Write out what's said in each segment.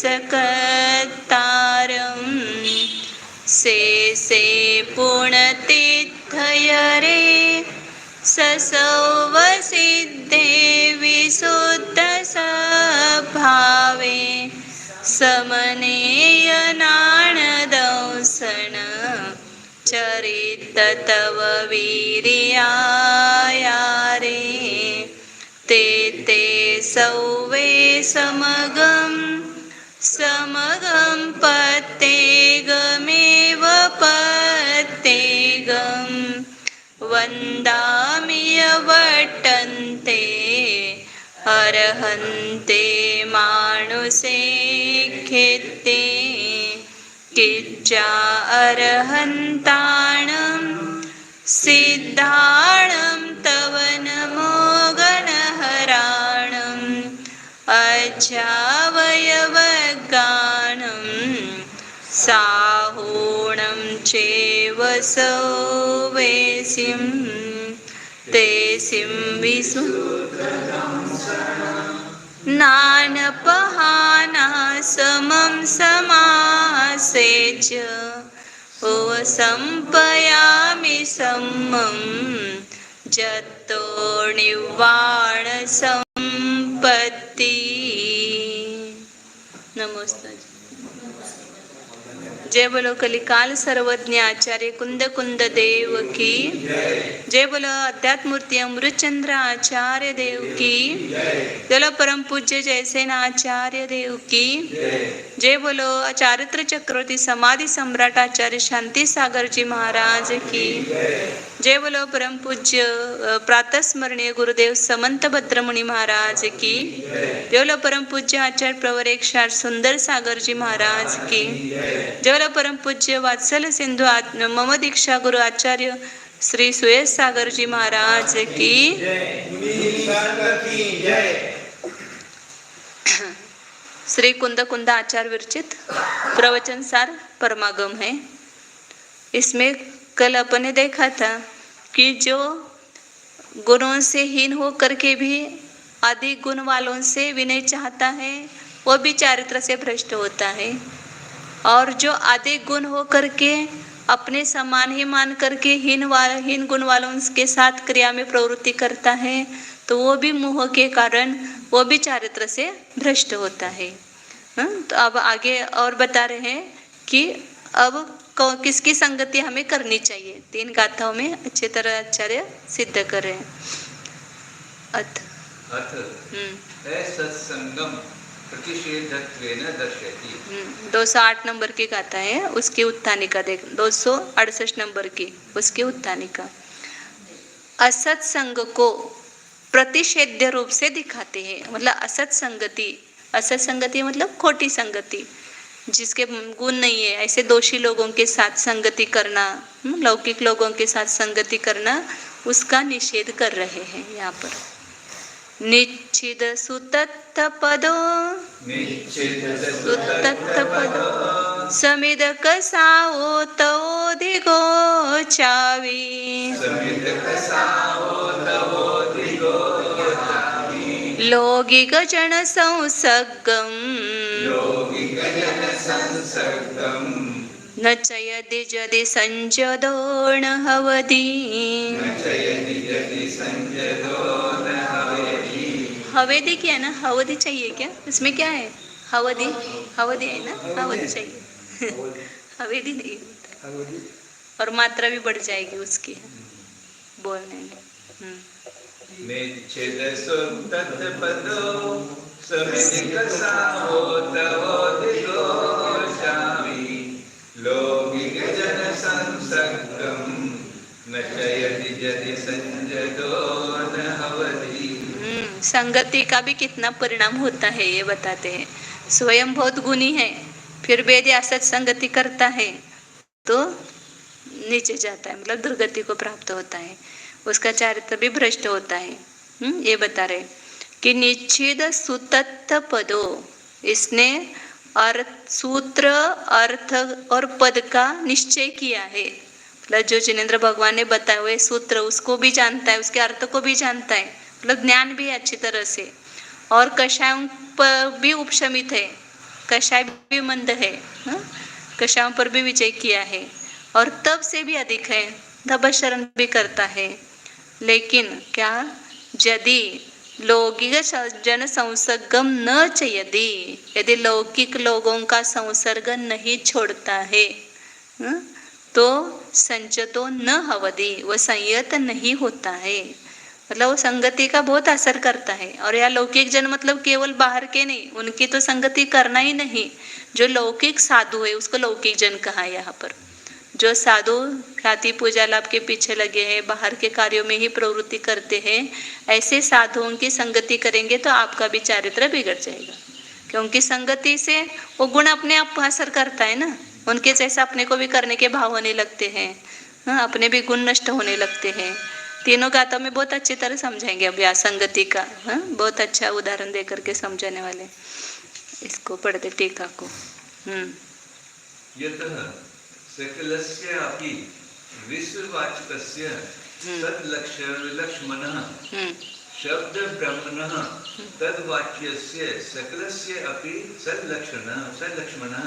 सकत्तारम् से पुण्यतीर्थय रे ससौव सिद्धे विशुद्ध स्वभावे समनेय नाणदंसन चरित तव वीर्याया रे ते सौवे समगं पत्तेगमेव पत्तेगं वन्दामि यवट्टन्ते अर्हन्ते मानुषे खेत्ते किच्चा अर्हन्ताणं सिद्धाणं तव नमो गणहराणम् अजावयवगानं साहूणं चैव सौवेसिं तेसिं नानपहाना समं समासेच ओ संपयामि सम्मं जतो निवाण संपत्ति। नमस्ते। जय बोलो कलिकाल सर्वज्ञ आचार्य कुंद कुंद देव की जय। बोलो अध्यात्मूर्ति अमृतचंद्र आचार्य देव की जय। बोलो परम पूज्य जयसेन आचार्य देव की जय। बोलो चारित्र चक्रवर्ती समाधि सम्राट आचार्य शांति सागर जी महाराज की जय। बोलो परम पूज्य प्रातः स्मरणीय गुरुदेव समंत भद्रमुनि महाराज की जय। बोलो परम पूज्य आचार्य प्रवरेक्षार सुंदर सागर जी महाराज की जय। बोलो परम पूज्य वात्सल सिंधु मम दीक्षा गुरु आचार्य श्री सुयश सागर जी महाराज की श्री कुंद कुंद आचार्य विरचित प्रवचन सार परमागम है। इसमें कल अपन ने देखा था कि जो गुणों से हीन हो करके भी अधिक गुण वालों से विनय चाहता है वो भी चारित्र से भ्रष्ट होता है, और जो अधिक गुण हो करके अपने समान ही मान करके हीन गुण वालों के साथ क्रिया में प्रवृत्ति करता है तो वो भी मोह के कारण वो भी चारित्र से भ्रष्ट होता है। तो अब आगे और बता रहे हैं कि अब किसकी संगति हमें करनी चाहिए। 3 गाथाओं में अच्छी तरह आचार्य सिद्ध कर रहे हैं। अथ सत्संगम प्रतिषेधत्वेन दर्शयति। 208 नंबर की गाथा है, उसकी उत्थानिका देख। 268 नंबर की उसकी उत्थानिका। असत संग को प्रतिषेध्य रूप से दिखाते हैं। मतलब असत संगति मतलब खोटी संगति, जिसके गुण नहीं है, ऐसे दोषी लोगों के साथ संगति करना, लौकिक लोगों के साथ संगति करना, उसका निषेध कर रहे हैं यहाँ पर। निश्चित सुतत्थ पदो समिद कसाओ तवोधिगो चावी लौकिक जन संसर्गम न चयति यदि संजदो न हवति। हवेदी क्या है ना, हवदी चाहिए क्या, इसमें क्या है, हवदी है ना, हवदी चाहिए हवेदी नहीं, और मात्रा भी बढ़ जाएगी उसकी बोलने में। संगति का भी कितना परिणाम होता है ये बताते हैं। स्वयं बहुत गुणी है, फिर भी यदि असत संगति करता है तो नीचे जाता है, मतलब दुर्गति को प्राप्त होता है, उसका चारित्र भी भ्रष्ट होता है। ये बता रहे कि निश्चित सुतत्थ पदो, इसने अर्थ सूत्र अर्थ और पद का निश्चय किया है। मतलब जो जिनेंद्र भगवान ने बताए हुए सूत्र उसको भी जानता है, उसके अर्थ को भी जानता है, मतलब ज्ञान भी है अच्छी तरह से, और कषायों पर भी उपशमित है, कषाय भी मंद है, कषायों पर भी विजय किया है और तप से भी अधिक है, तपश्चरण भी करता है। लेकिन क्या, यदि लौकिक जन संसर्गम न चयति, यदि लौकिक लोगों का संसर्ग नहीं छोड़ता है, तो संचतो न हवति, वह संयत नहीं होता है। मतलब वो संगति का बहुत असर करता है। और यह लौकिक जन मतलब केवल बाहर के नहीं, उनकी तो संगति करना ही नहीं। जो लौकिक साधु है उसको लौकिक जन कहा है यहाँ पर। जो साधु ख्याति पूजा लाभ के पीछे लगे हैं, बाहर के कार्यों में ही प्रवृत्ति करते हैं, ऐसे साधुओं की संगति करेंगे तो आपका भी चारित्र बिगड़ जाएगा। क्योंकि संगति से वो गुण अपने आप असर करता है ना, उनके जैसा अपने को भी करने के भाव होने लगते हैं, अपने भी गुण नष्ट होने लगते हैं। तीनों गाथाओं में बहुत अच्छी तरह समझाएंगे अब यह संगति का, बहुत अच्छा उदाहरण दे करके समझाने वाले। इसको पढ़ते टीका को। सकलस्य अपि विश्ववाचकस्य तद्लक्ष्मणः शब्द ब्रह्मणः तद्वाच्यस्य सकलस्य अपि सल्लक्ष्मणः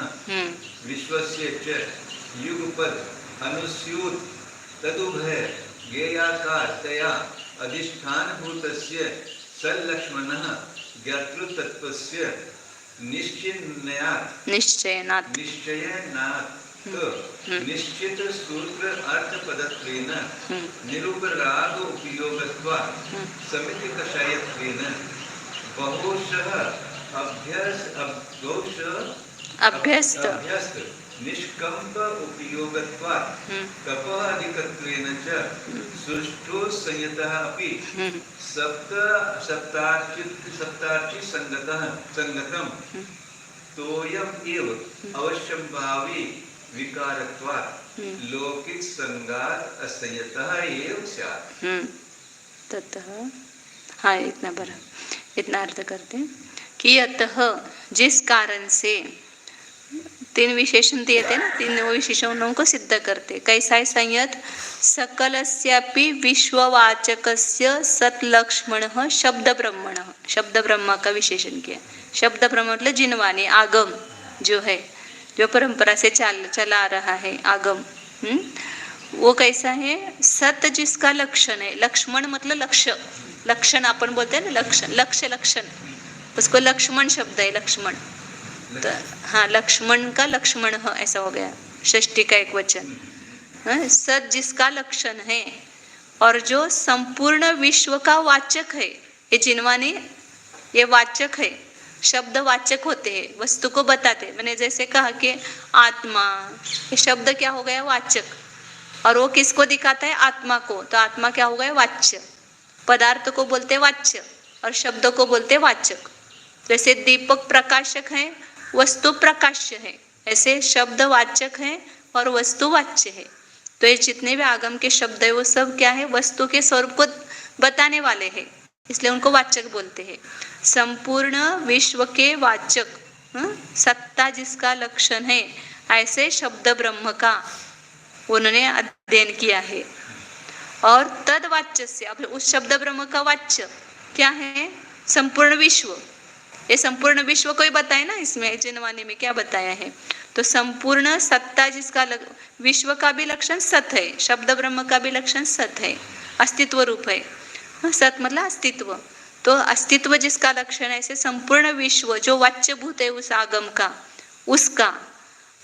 विश्वस्य च युगपद अनुस्यूत तदुभय ज्ञेयाकारतया अधिष्ठानभूतस्य सल्लक्ष्मणः ज्ञातृतत्त्वस्य निश्चयनात् निश्चित सूत्र अर्थ पदत्वेन निरुपराग उपयोगत्वात् समिति कषायत्वेन बहुशः अभ्यस्त निष्कंप उपयोगत्वात् तपः अधिकत्वेन च सुष्ठु संयतः अपि सप्तार्ची संगतम तोयम एव अवश्यंभावी विकारत्वात् लौकिक संगात असंयतः एव स्यात्। ततः, हाँ इतना अर्थ करते हैं कि अतः जिस कारण से, तीन विशेषण दिए थे ना, तीन विशेषणों को सिद्ध करते। कैसा है संयत? सकलस्यापि विश्ववाचकस्य सत्लक्ष्मणः शब्द ब्रह्मणः, शब्द ब्रह्म का विशेषण किया। शब्द ब्रह्म मतलब जिनवाणी, आगम जो है, जो परंपरा से चला आ रहा है आगम, वो कैसा है? सत जिसका लक्षण है। लक्ष्मण मतलब लक्ष्य, लक्षण अपन बोलते हैं ना, लक्षण, लक्ष्य, लक्षण, उसको लक्ष्मण शब्द है, लक्ष्मण। तो हाँ, लक्ष्मण का लक्ष्मण ऐसा हो गया, षष्ठी का एक वचन। सत जिसका लक्षण है और जो संपूर्ण विश्व का वाचक है। ये जिनवाणी, ये वाचक है, शब्द वाचक होते हैं, वस्तु को बताते। मैंने जैसे कहा कि आत्मा, ये शब्द क्या हो गया? वाचक। और वो किसको दिखाता है? आत्मा को। तो आत्मा क्या हो गया? वाच्य। पदार्थ को बोलते वाच्य और शब्द को बोलते वाचक। जैसे दीपक प्रकाशक है, वस्तु प्रकाश्य है, ऐसे शब्द वाचक है और वस्तु वाच्य है। तो ये जितने भी आगम के शब्द है वो सब क्या है? वस्तु के स्वरूप को बताने वाले हैं, इसलिए उनको वाचक बोलते हैं। संपूर्ण विश्व के वाचक, सत्ता जिसका लक्षण है, ऐसे शब्द ब्रह्म का उन्होंने अध्ययन किया है। और तद वाच्य से, अब उस शब्द ब्रह्म का वाच्य क्या है? संपूर्ण विश्व। ये संपूर्ण विश्व को ही बताया ना, इसमें जिनवाणी में क्या बताया है? तो संपूर्ण सत्ता जिसका विश्व का भी लक्षण सत है, शब्द ब्रह्म का भी लक्षण सत है, अस्तित्व रूप है। सत मतलब अस्तित्व। तो अस्तित्व जिसका लक्षण है, ऐसे संपूर्ण विश्व जो वाच्यभूत है उस आगम का, उसका।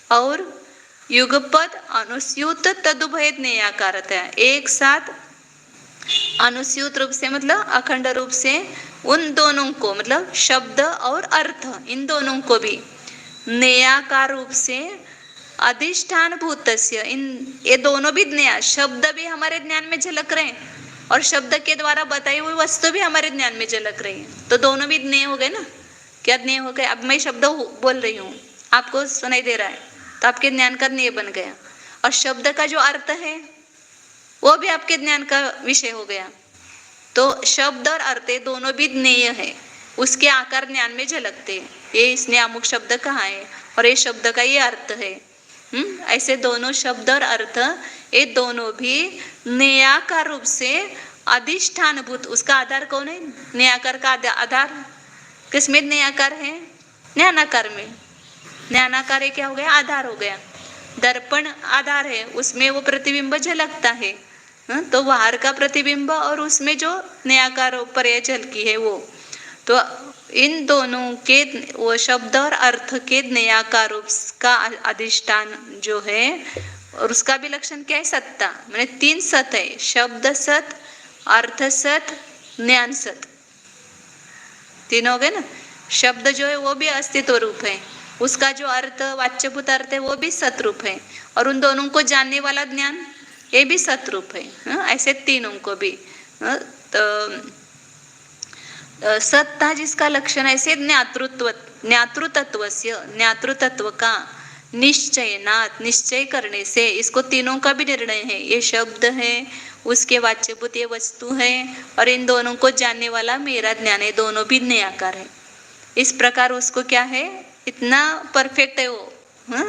और युगपद अनुस्यूत तदुभयद नेयाकारतया, एक साथ अनुस्यूत रूप से मतलब अखंड रूप से उन दोनों को, मतलब शब्द और अर्थ, इन दोनों को भी नेयाकार रूप से अधिष्ठान भूतस्य, इन ये दोनों भी ज्ञान, शब्द भी हमारे ज्ञान में झलक रहे हैं और शब्द के द्वारा बताई हुई वस्तु भी हमारे ज्ञान में झलक रही है। तो दोनों भी ज्ञेय हो गए ना। क्या ज्ञेय हो गए? अब मैं शब्द बोल रही हूँ, आपको सुनाई दे रहा है, तो आपके ज्ञान का ज्ञेय बन गया। और शब्द का जो अर्थ है वो भी आपके ज्ञान का विषय हो गया। तो शब्द और अर्थ दोनों भी ज्ञेय है, उसके आकार ज्ञान में झलकते हैं। ये इसने अमुक शब्द कहा है और ये शब्द का ये अर्थ है। ऐसे दोनों शब्द और अर्थ ये दोनों भी नेयाकार रूप से अधिष्ठानभूत, उसका आधार कौन है? नेयाकार का आधार किसमें? नेयाकार है, ज्ञानाकार में। ज्ञानाकार है क्या हो गया, आधार हो गया। दर्पण आधार है, उसमें वो प्रतिबिंब झलकता है, तो बाहर का प्रतिबिंब और उसमें जो न्याकार पर्याय झलकी है वो, तो इन दोनों के वो शब्द और अर्थ के न्याकार का अधिष्ठान जो है, और उसका भी लक्षण क्या है, सत्ता। मैंने 3 सत है, शब्द सत, अर्थ सत, ज्ञान सत, 3 हो गए ना। शब्द जो है वो भी अस्तित्व रूप है, उसका जो अर्थ वाच्यभूत अर्थ है वो भी सतरूप है, और उन दोनों को जानने वाला ज्ञान ये भी सतरूप है। ऐसे तीनों को भी तो सत्ता जिसका लक्षण ऐसे ज्ञातृतत्व का निश्चयनात्, निश्चय करने से, इसको तीनों का भी निर्णय है, ये शब्द है, उसके वाच्यभूत ये वस्तु है, और इन दोनों को जानने वाला मेरा ज्ञान है, दोनों भी न्याकार है। इस प्रकार उसको क्या है, इतना परफेक्ट है वो,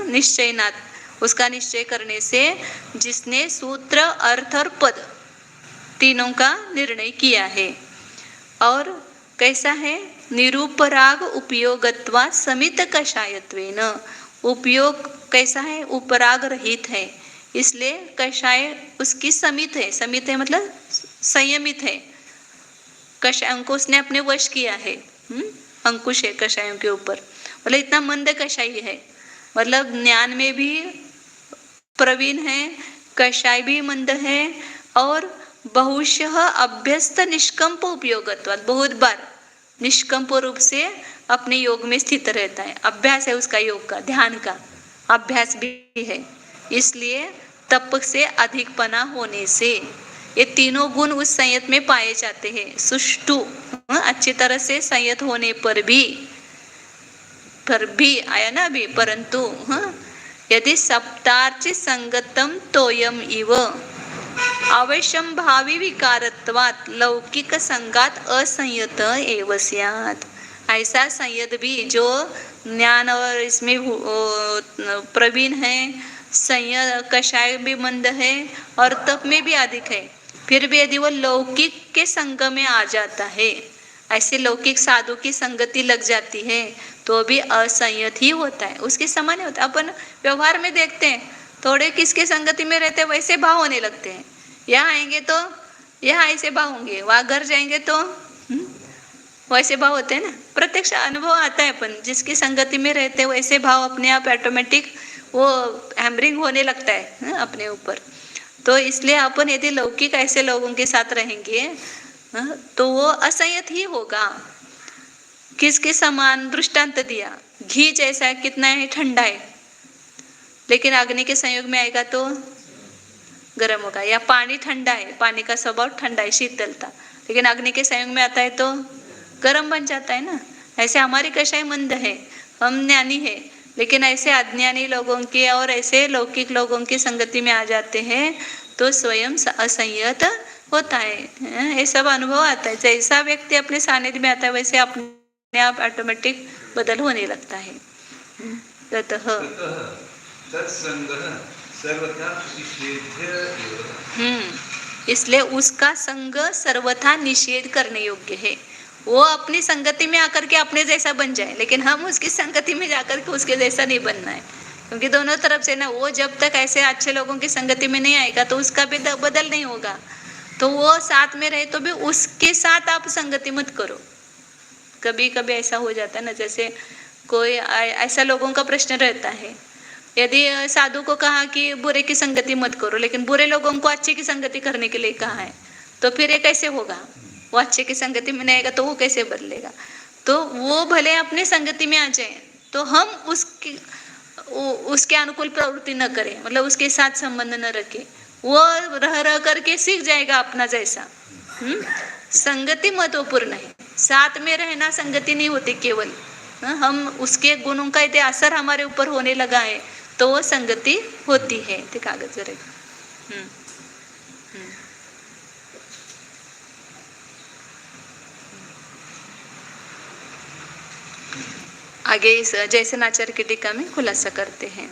निश्चयनात्, उसका निश्चय करने से जिसने सूत्र, अर्थ और पद तीनों का निर्णय किया है। और कैसा है, निरूपराग उपयोगत्वा समित कषायत्वेन, उपयोग कैसा है, उपराग रहित है, इसलिए कषाय उसकी समित है, समित है मतलब संयमित है, कषायों को उसने अपने वश किया है, अंकुश है कषायों के ऊपर, मतलब इतना मंद कषाय है, मतलब ज्ञान में भी प्रवीण है, कषाय भी मंद है, और बहुशः अभ्यस्त निष्कंप उपयोगत्वात्, बहुत बार निष्कंप रूप से अपने योग में स्थित रहता है, अभ्यास है उसका, योग का, ध्यान का अभ्यास भी है, इसलिए तप से अधिकपना होने से ये तीनों गुण उस संयत में पाए जाते हैं। सुष्टु अच्छी तरह से संयत होने पर आया ना अभी, परंतु यदि सप्तार्चि संगतम तोयम इव अवश्यम भावी विकारत्वात् लौकिक संगात असंयत एव स्यात्, ऐसा संयत भी जो ज्ञान और इसमें प्रवीण है, संयत कषाय भी मंद है और तप में भी अधिक है, फिर भी यदि वो लौकिक के संग में आ जाता है, ऐसे लौकिक साधु की संगति लग जाती है, तो भी असंयत ही होता है, उसके समान होता है। अपन व्यवहार में देखते हैं, थोड़े किसके संगति में रहते हैं वैसे भाव होने लगते हैं, यहाँ आएंगे तो यहाँ ऐसे भाव होंगे, वहाँ घर जाएंगे तो वैसे भाव होते हैं ना, प्रत्यक्ष अनुभव आता है, अपन जिसकी संगति में रहते हैं वैसे भाव अपने आप ऑटोमेटिक वो हैमरिंग होने लगता है अपने ऊपर। तो इसलिए अपन यदि लौकिक ऐसे लोगों के साथ रहेंगे तो वो असंयत ही होगा। किसके समान दृष्टांत दिया, घी जैसा कितना है, ठंडा है, लेकिन अग्नि के संयोग में आएगा तो गर्म होगा, या पानी ठंडा है, पानी का स्वभाव ठंडा है, शीतलता, लेकिन अग्नि के संयोग में आता है तो गर्म बन जाता है ना। ऐसे हमारी कषाय मंद है, हम ज्ञानी है, लेकिन ऐसे अज्ञानी लोगों के और ऐसे लौकिक लोगों की संगति में आ जाते हैं तो स्वयं असंयत होता है। ये सब अनुभव आता है, जैसा व्यक्ति अपने सानिध्य में आता है वैसे अपने आप ऑटोमेटिक बदल होने लगता है। ततः सर्वथा निषेध्य एव, इसलिए उसका संग सर्वथा निषेध करने योग्य है। वो अपनी संगति में आकर के अपने जैसा बन जाए, लेकिन हम उसकी संगति में जाकर के उसके जैसा नहीं बनना है, क्योंकि दोनों तरफ से ना, वो जब तक ऐसे अच्छे लोगों की संगति में नहीं आएगा तो उसका भी बदल नहीं होगा। तो वो साथ में रहे तो भी उसके साथ आप संगति मत करो। कभी कभी ऐसा हो जाता है ना, जैसे कोई ऐसा लोगों का प्रश्न रहता है, यदि साधु को कहा कि बुरे की संगति मत करो, लेकिन बुरे लोगों को अच्छे की संगति करने के लिए कहा है, तो फिर ये कैसे होगा? वो अच्छे की संगति में नहीं आएगा तो वो कैसे बदलेगा? तो वो भले अपने संगति में आ जाए तो हम उसके अनुकूल प्रवृत्ति न करें, मतलब उसके साथ संबंध न रखें, वो रह करके सीख जाएगा अपना जैसा। संगति महत्वपूर्ण है, साथ में रहना संगति नहीं होती केवल। हम उसके गुणों का यदि असर हमारे ऊपर होने लगा है तो वो संगति होती है। ते कागज जरा आगे इस जैसे नाचार्य की टीका में खुलासा करते हैं।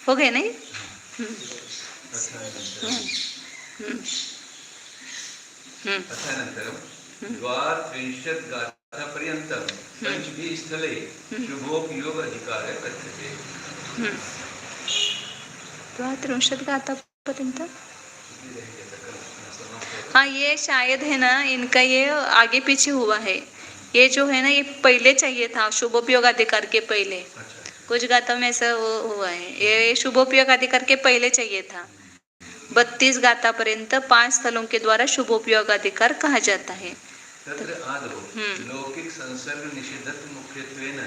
हो गए नहीं? अनन्तरं द्वात्रिंशत् गाथा गाथापर्यन्तं पञ्चभिः स्थले शुभोपयोग अधिकारः कथ्यते। त्रिंशत् गाथापर्यंत। हाँ, ये शायद है ना, इनका ये आगे पीछे हुआ है। ये जो है ना, ये पहले चाहिए था शुभोपयोग अधिकार के पहले। कुछ गाथाओं में ऐसा हुआ है, ये शुभोपयोग अधिकार के पहले चाहिए था। 32 गाथापर्यंत 5 स्थलों के द्वारा शुभोपयोग अधिकार कहा जाता है। तत्र आदौ लौकिक संसर्ग निषेधत्व मुख्यत्वेन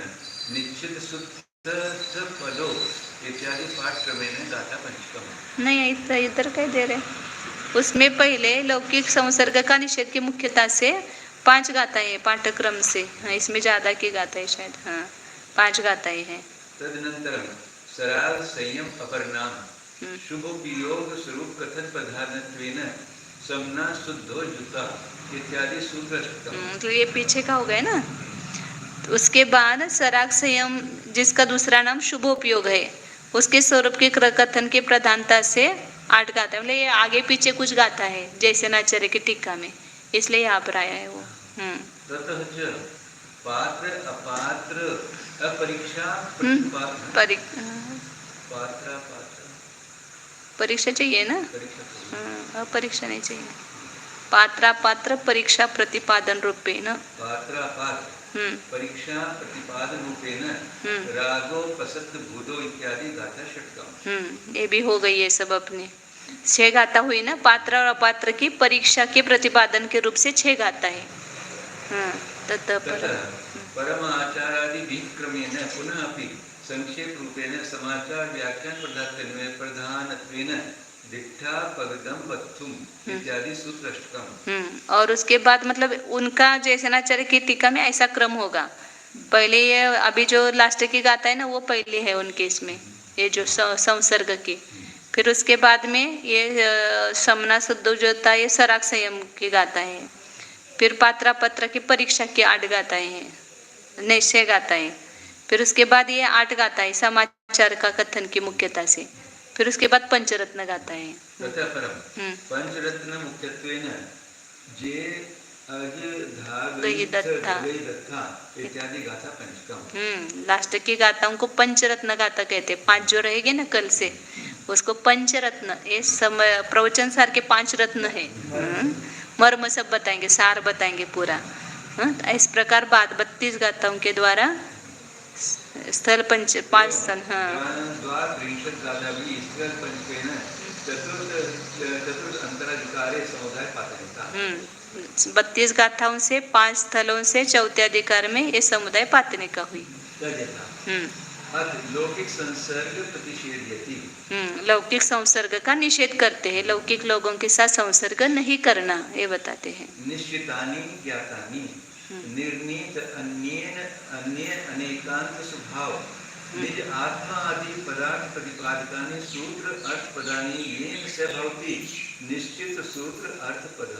निश्चित शुद्ध पदो इत्यादि पाठक्रमेण गाथा पंचकम। नहीं, इधर कह दे रहे, उसमें पहले लौकिक संसर्ग का निषेध की मुख्यता से 5 गाथाएं हैं पाठ्यक्रम से। हाँ, इसमें ज्यादा की गाथाएं शायद, हाँ 5 गाथाएं हैं। तदनंतरम सराग संयम अपरनाम शुभोपयोग स्वरूप कथन प्रधानत्वेन समना शुद्धो जुता इत्यादि सूत्र। तो ये पीछे का हो गया ना। तो उसके बाद सराग संयम, जिसका दूसरा नाम शुभोपयोग है, उसके स्वरूप के कथन की प्रधानता से 8 गाथा, मतलब ये आगे पीछे कुछ गाथा है जैसे नाचार्य की टीका में, इसलिए यहाँ पर आया है वो। ततः च पात्र अपात्र अपरीक्षा परीक्षा चाहिए ना, अपरीक्षा नहीं चाहिए। पात्रापात्र परीक्षा प्रतिपादन रूपेण, परीक्षा प्रतिपादन रूपेण रागो पसत भूदो इत्यादि गाथा षट्कम। ये भी हो गई है सब अपनी 6 गाथा हुई ना। पात्र और अपात्र की परीक्षा के प्रतिपादन के रूप से 6 गाथा है। परम आचारादि विक्रमेण पुनः अपि संक्षेप रूपेण समाचार व्याख्यान प्रधानत्वेन दिट्ठा पगदम वत्थुम इत्यादि सूत्रष्टकम। और उसके बाद मतलब उनका जैसे नाचार्य की टीका में ऐसा क्रम होगा। पहले ये अभी जो लास्ट की गाथा है ना, वो पहले है उनके इसमें, ये जो संसर्ग की। फिर उसके बाद में ये समना शुद्ध जो होता है, ये सराग संयम की गाथा है। फिर पात्रापत्र की परीक्षा की 8 गाथाएं हैं, नहीं 6 गाथाएं। फिर उसके बाद ये 8 गाथाएं समाचार का कथन की मुख्यता से। फिर उसके बाद पंचरत्न गाथा है। पंचरत्न मुख्यत्वेन जे इत्यादि गाथा पंचकम। लास्ट की गाथाओं को पंचरत्न गाथा कहते हैं। 5 जो रहेंगे ना कल से, उसको पंचरत्न, ये समय प्रवचन सार के 5 रत्न है। मर्म सब बताएंगे, सार बताएंगे पूरा। इस प्रकार बाद 32 गाथाओं के द्वारा स्थल 5 स्थल, समुदाय पात्रता। 32 गाथाओं से 5 स्थलों से चौथे अधिकार में ये समुदाय पातनिका हुई। लौकिक संसर्ग प्रतिषेधयति, लौकिक संसर्ग का निषेध करते हैं। लौकिक लोगों के साथ संसर्ग नहीं करना, ये बताते हैं। निश्चितानि ज्ञातानि निर्णीत अन्य अनेकांत स्वभाव निज आत्मा आदि पदार्थ प्रतिपादकानि सूत्र अर्थ पदानि येन से भवति निश्चित सूत्र अर्थ पद।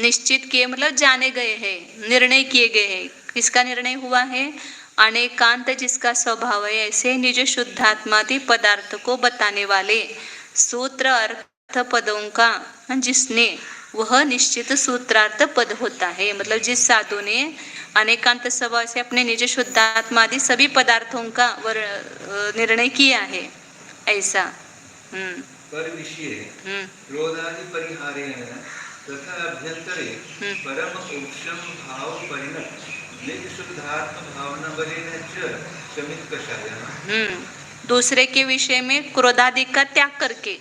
निश्चित किए मतलब जाने गए हैं, निर्णय किए गए हैं। किसका निर्णय हुआ है? अनेकांत जिसका स्वभाव है, ऐसे निज शुद्धात्मादि पदार्थ को बताने वाले सूत्र अर्थ पदों का, जिसने वह निश्चित सूत्रार्थ पद होता है। मतलब जिस साधु ने अनेकांत स्वभाव से अपने निज शुद्धात्मादि सभी पदार्थों का निर्णय किया है, ऐसा। पर विषय क्रोधादि परिहारेण तथा अभ्यंतरे परम उपशम भाव परिणत निज शुद्धात्म भावना बलेन च शमित कषायः। दूसरे के विषय में क्रोधादि का त्याग करके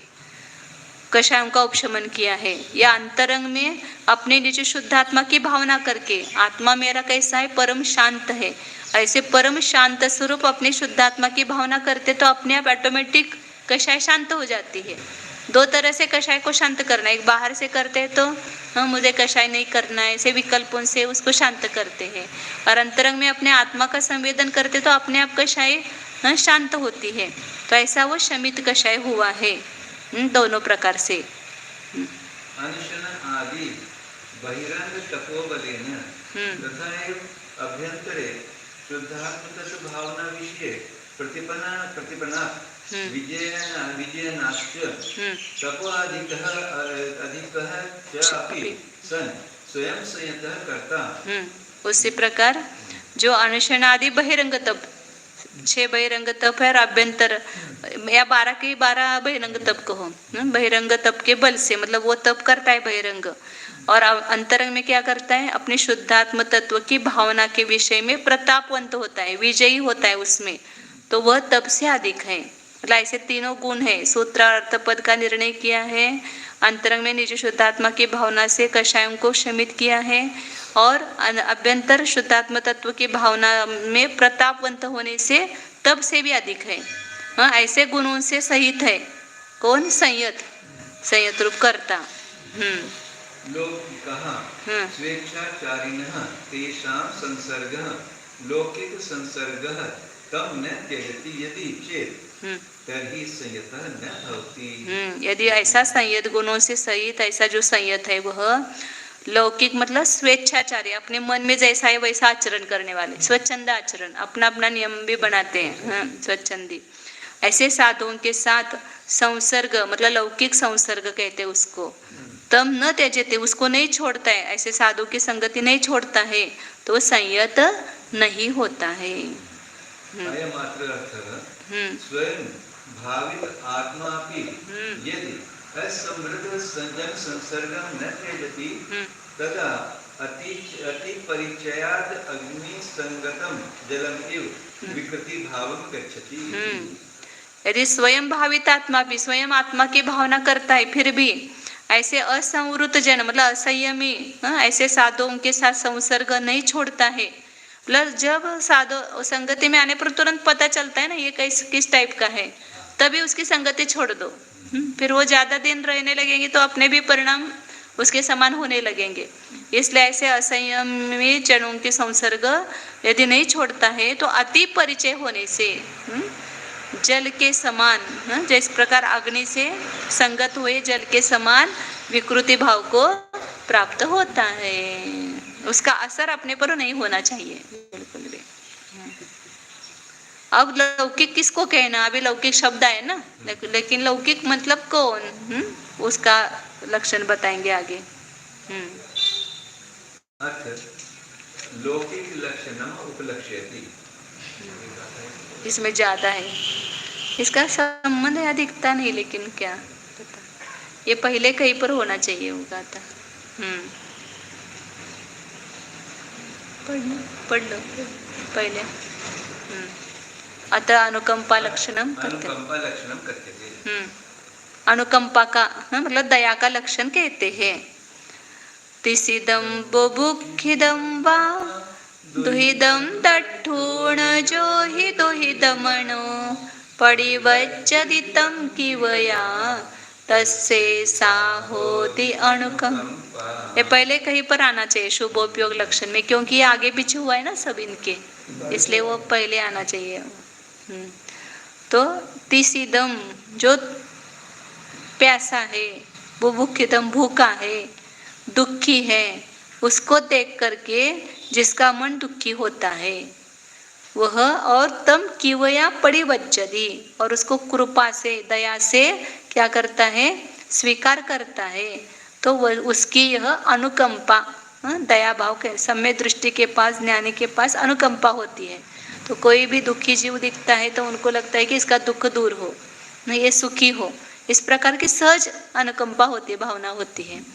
कषायों का उपशमन किया है, या अंतरंग में अपने निज शुद्धात्मा की भावना करके, आत्मा मेरा कैसा है? परम शांत है। ऐसे परम शांत स्वरूप अपने शुद्धात्मा की भावना करते तो अपने आप ऑटोमेटिक कषाय शांत हो जाती है। 2 तरह से कषाय को शांत करना, एक बाहर से करते हैं तो मुझे कषाय नहीं करना है, ऐसे विकल्पों से उसको शांत करते हैं। और अंतरंग में अपने आत्मा का संवेदन करते तो अपने आप कषाय शांत होती है। तो ऐसा वो शमित कषाय हुआ है दोनों प्रकार से। अनशन आदि बहिरंग तपोबलेन तथा अभ्यंतरे शुद्धात्म भावना विषय प्रतिपन्ना विजयनाश्च तपोधिकः च अपि सन् स्वयं संयतः कर्ता उसी प्रकार जो अनुशनादि बहिरंग तप, 6 बहिरंग तप है और अभ्यंतर या 12 के 12 बहिरंग तप कहो, बहिरंग तप के बल से मतलब वो तप करता है बहिरंग, और अंतरंग में क्या करता है, अपने शुद्धात्म तत्व की भावना के विषय में प्रतापवंत होता है, विजयी होता है उसमें, तो वह तप से अधिक है। मतलब ऐसे तीनों गुण है। सूत्र अर्थ पद का निर्णय किया है, अंतरंग में निज शुद्धात्मा की भावना से कषायों को शमित किया है, और अभ्यंतर शुद्धात्म तत्व की भावना में प्रतापवंत होने से तब से भी अधिक है। हाँ, ऐसे गुणों से सहित है। कौन? संयत, संयत रूप करता। लौकिकः स्वेच्छाचारिणः तेषां संसर्गः लौकिक संसर्गः तम न त्यजति यदि चेत् तर्हि संयतः न भवति। यदि ऐसा संयत गुणों से सहित ऐसा जो संयत है वह लौकिक मतलब स्वेच्छाचारी, अपने मन में जैसा है वैसा आचरण करने वाले, स्वच्छंद आचरण, अपना अपना नियम भी बनाते हैं, स्वच्छंदी, ऐसे साधुओं के साथ संसर्ग मतलब लौकिक संसर्ग कहते हैं उसको, तम न त्यजते, उसको नहीं छोड़ता है, ऐसे साधु की संगति नहीं छोड़ता है तो वो संयत नहीं होता है। अयमात्र अर्थः स्वयं भावित आत्मापि यदि असमृद्ध जन संसर्गं न त्यजति तदा अति परिचयाद अग्नि संगतम जलम इव विकृति भावं गच्छति। यदि स्वयं भावित आत्मा भी स्वयं आत्मा की भावना करता है फिर भी ऐसे असंवृत जन मतलब असंयमी ऐसे साधुओं के साथ संसर्ग नहीं छोड़ता है, मतलब जब साधु संगति में आने पर तुरंत पता चलता है ना ये किस टाइप का है, तभी उसकी संगति छोड़ दो, फिर वो ज्यादा दिन रहने लगेंगे तो अपने भी परिणाम उसके समान होने लगेंगे। इसलिए ऐसे असंयमी जनों के संसर्ग यदि नहीं छोड़ता है तो अति परिचय होने से जल के समान, जिस प्रकार अग्नि से संगत हुए जल के समान विकृति भाव को प्राप्त होता है, उसका असर अपने पर नहीं होना चाहिए बिल्कुल भी। अब लौकिक किसको कहना, अभी लौकिक शब्द है ना, लेकिन लौकिक मतलब कौन, उसका लक्षण बताएंगे आगे। लौकिक लक्षणम उपलक्ष्यति, इसमें ज्यादा है, इसका संबंध है दिखता नहीं, लेकिन क्या पता, ये पहले कहीं पर होना चाहिए होगा था। पढ़ लो पहले। अतः अनुकंपा लक्षणम करते, अनुकंपा का मतलब दया का लक्षण कहते हैं। तिसिदम बुभुक्षिदम वा दुहिदम दट्ठूण जो हि दुहिदमनो परिवच्चदितं किवया तस्से साहोति अनुकंपा। ये पहले कहीं पर आना चाहिए शुभोपयोग लक्षण में, क्योंकि ये आगे पीछे हुआ है ना सब इनके, इसलिए वो पहले आना चाहिए। तो तिसिदम जो प्यासा है, बुभुक्षितम भूखा है, दुखी है, उसको देख करके जिसका मन दुखी होता है वह, और तम किवया परिवज्जति, और उसको कृपा से दया से क्या करता है, स्वीकार करता है, तो वह उसकी यह अनुकंपा, दया भाव के सम्य दृष्टि के पास ज्ञानी के पास अनुकंपा होती है। तो कोई भी दुखी जीव दिखता है तो उनको लगता है कि इसका दुख दूर हो, नहीं ये सुखी हो, इस प्रकार की सहज अनुकंपा होती है, भावना होती है।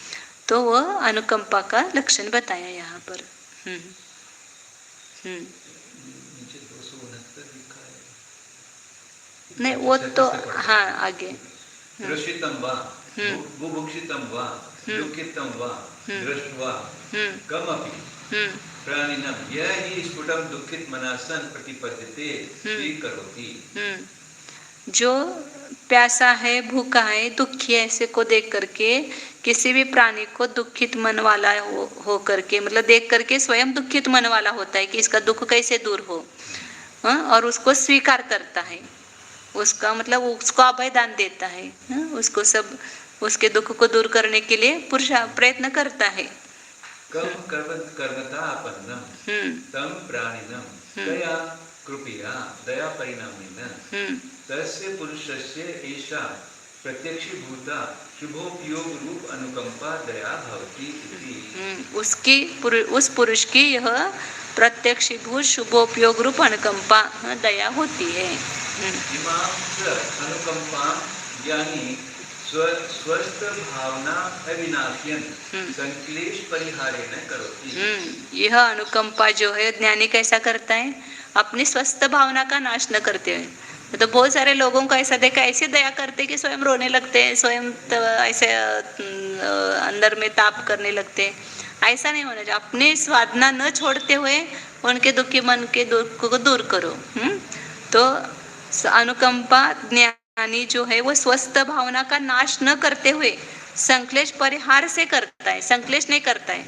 तो वह अनुकंपा का लक्षण बताया यहाँ पर। नहीं वो तो हाँ आगे। रक्षितं वा बुभुक्षितं वा दुःखितं वा दृष्ट्वा कमपि प्राणिनं यह ही स्फुटं दुःखित मनसं प्रतिपद्यते स्वीकरोति। जो प्यासा है, भूखा है, दुखी है, ऐसे को देख करके किसी भी प्राणी को दुखित मन वाला हो करके, मतलब देख करके स्वयं दुखित मन वाला होता है कि इसका दुख कैसे दूर हो, और उसको स्वीकार करता है, उसका मतलब उसको अभय दान देता है, उसको सब उसके दुख को दूर करने के लिए प्रयत्न करता है। तम प्राणिनं दया कृपया दया परिणामेन तस्य पुरुषस्य एषा प्रत्यक्षीभूता शुभोपयोग रूप अनुकंपा दया भवति इति। उस पुरुष की यह प्रत्यक्षीभूत शुभोपयोग रूप अनुकंपा दया होती है। इमां च अनुकंपां ज्ञानी स्वस्थ भावना अविनाश्यन संक्लेश परिहारेण करोति। यह अनुकंपा जो है ज्ञानी कैसा करता है, अपनी स्वस्थ भावना का नाश न करते हुए। तो बहुत सारे लोगों को ऐसा देखा, ऐसी दया करते कि स्वयं रोने लगते हैं, स्वयं ऐसे अंदर में ताप करने लगते हैं। ऐसा नहीं होना चाहिए। अपनी साधना न छोड़ते हुए उनके दुखी मन के दुख को दूर करो। तो अनुकंपा ज्ञानी जो है वो स्वस्थ भावना का नाश न करते हुए संक्लेश परिहार से करता है। संक्लेश नहीं करता है,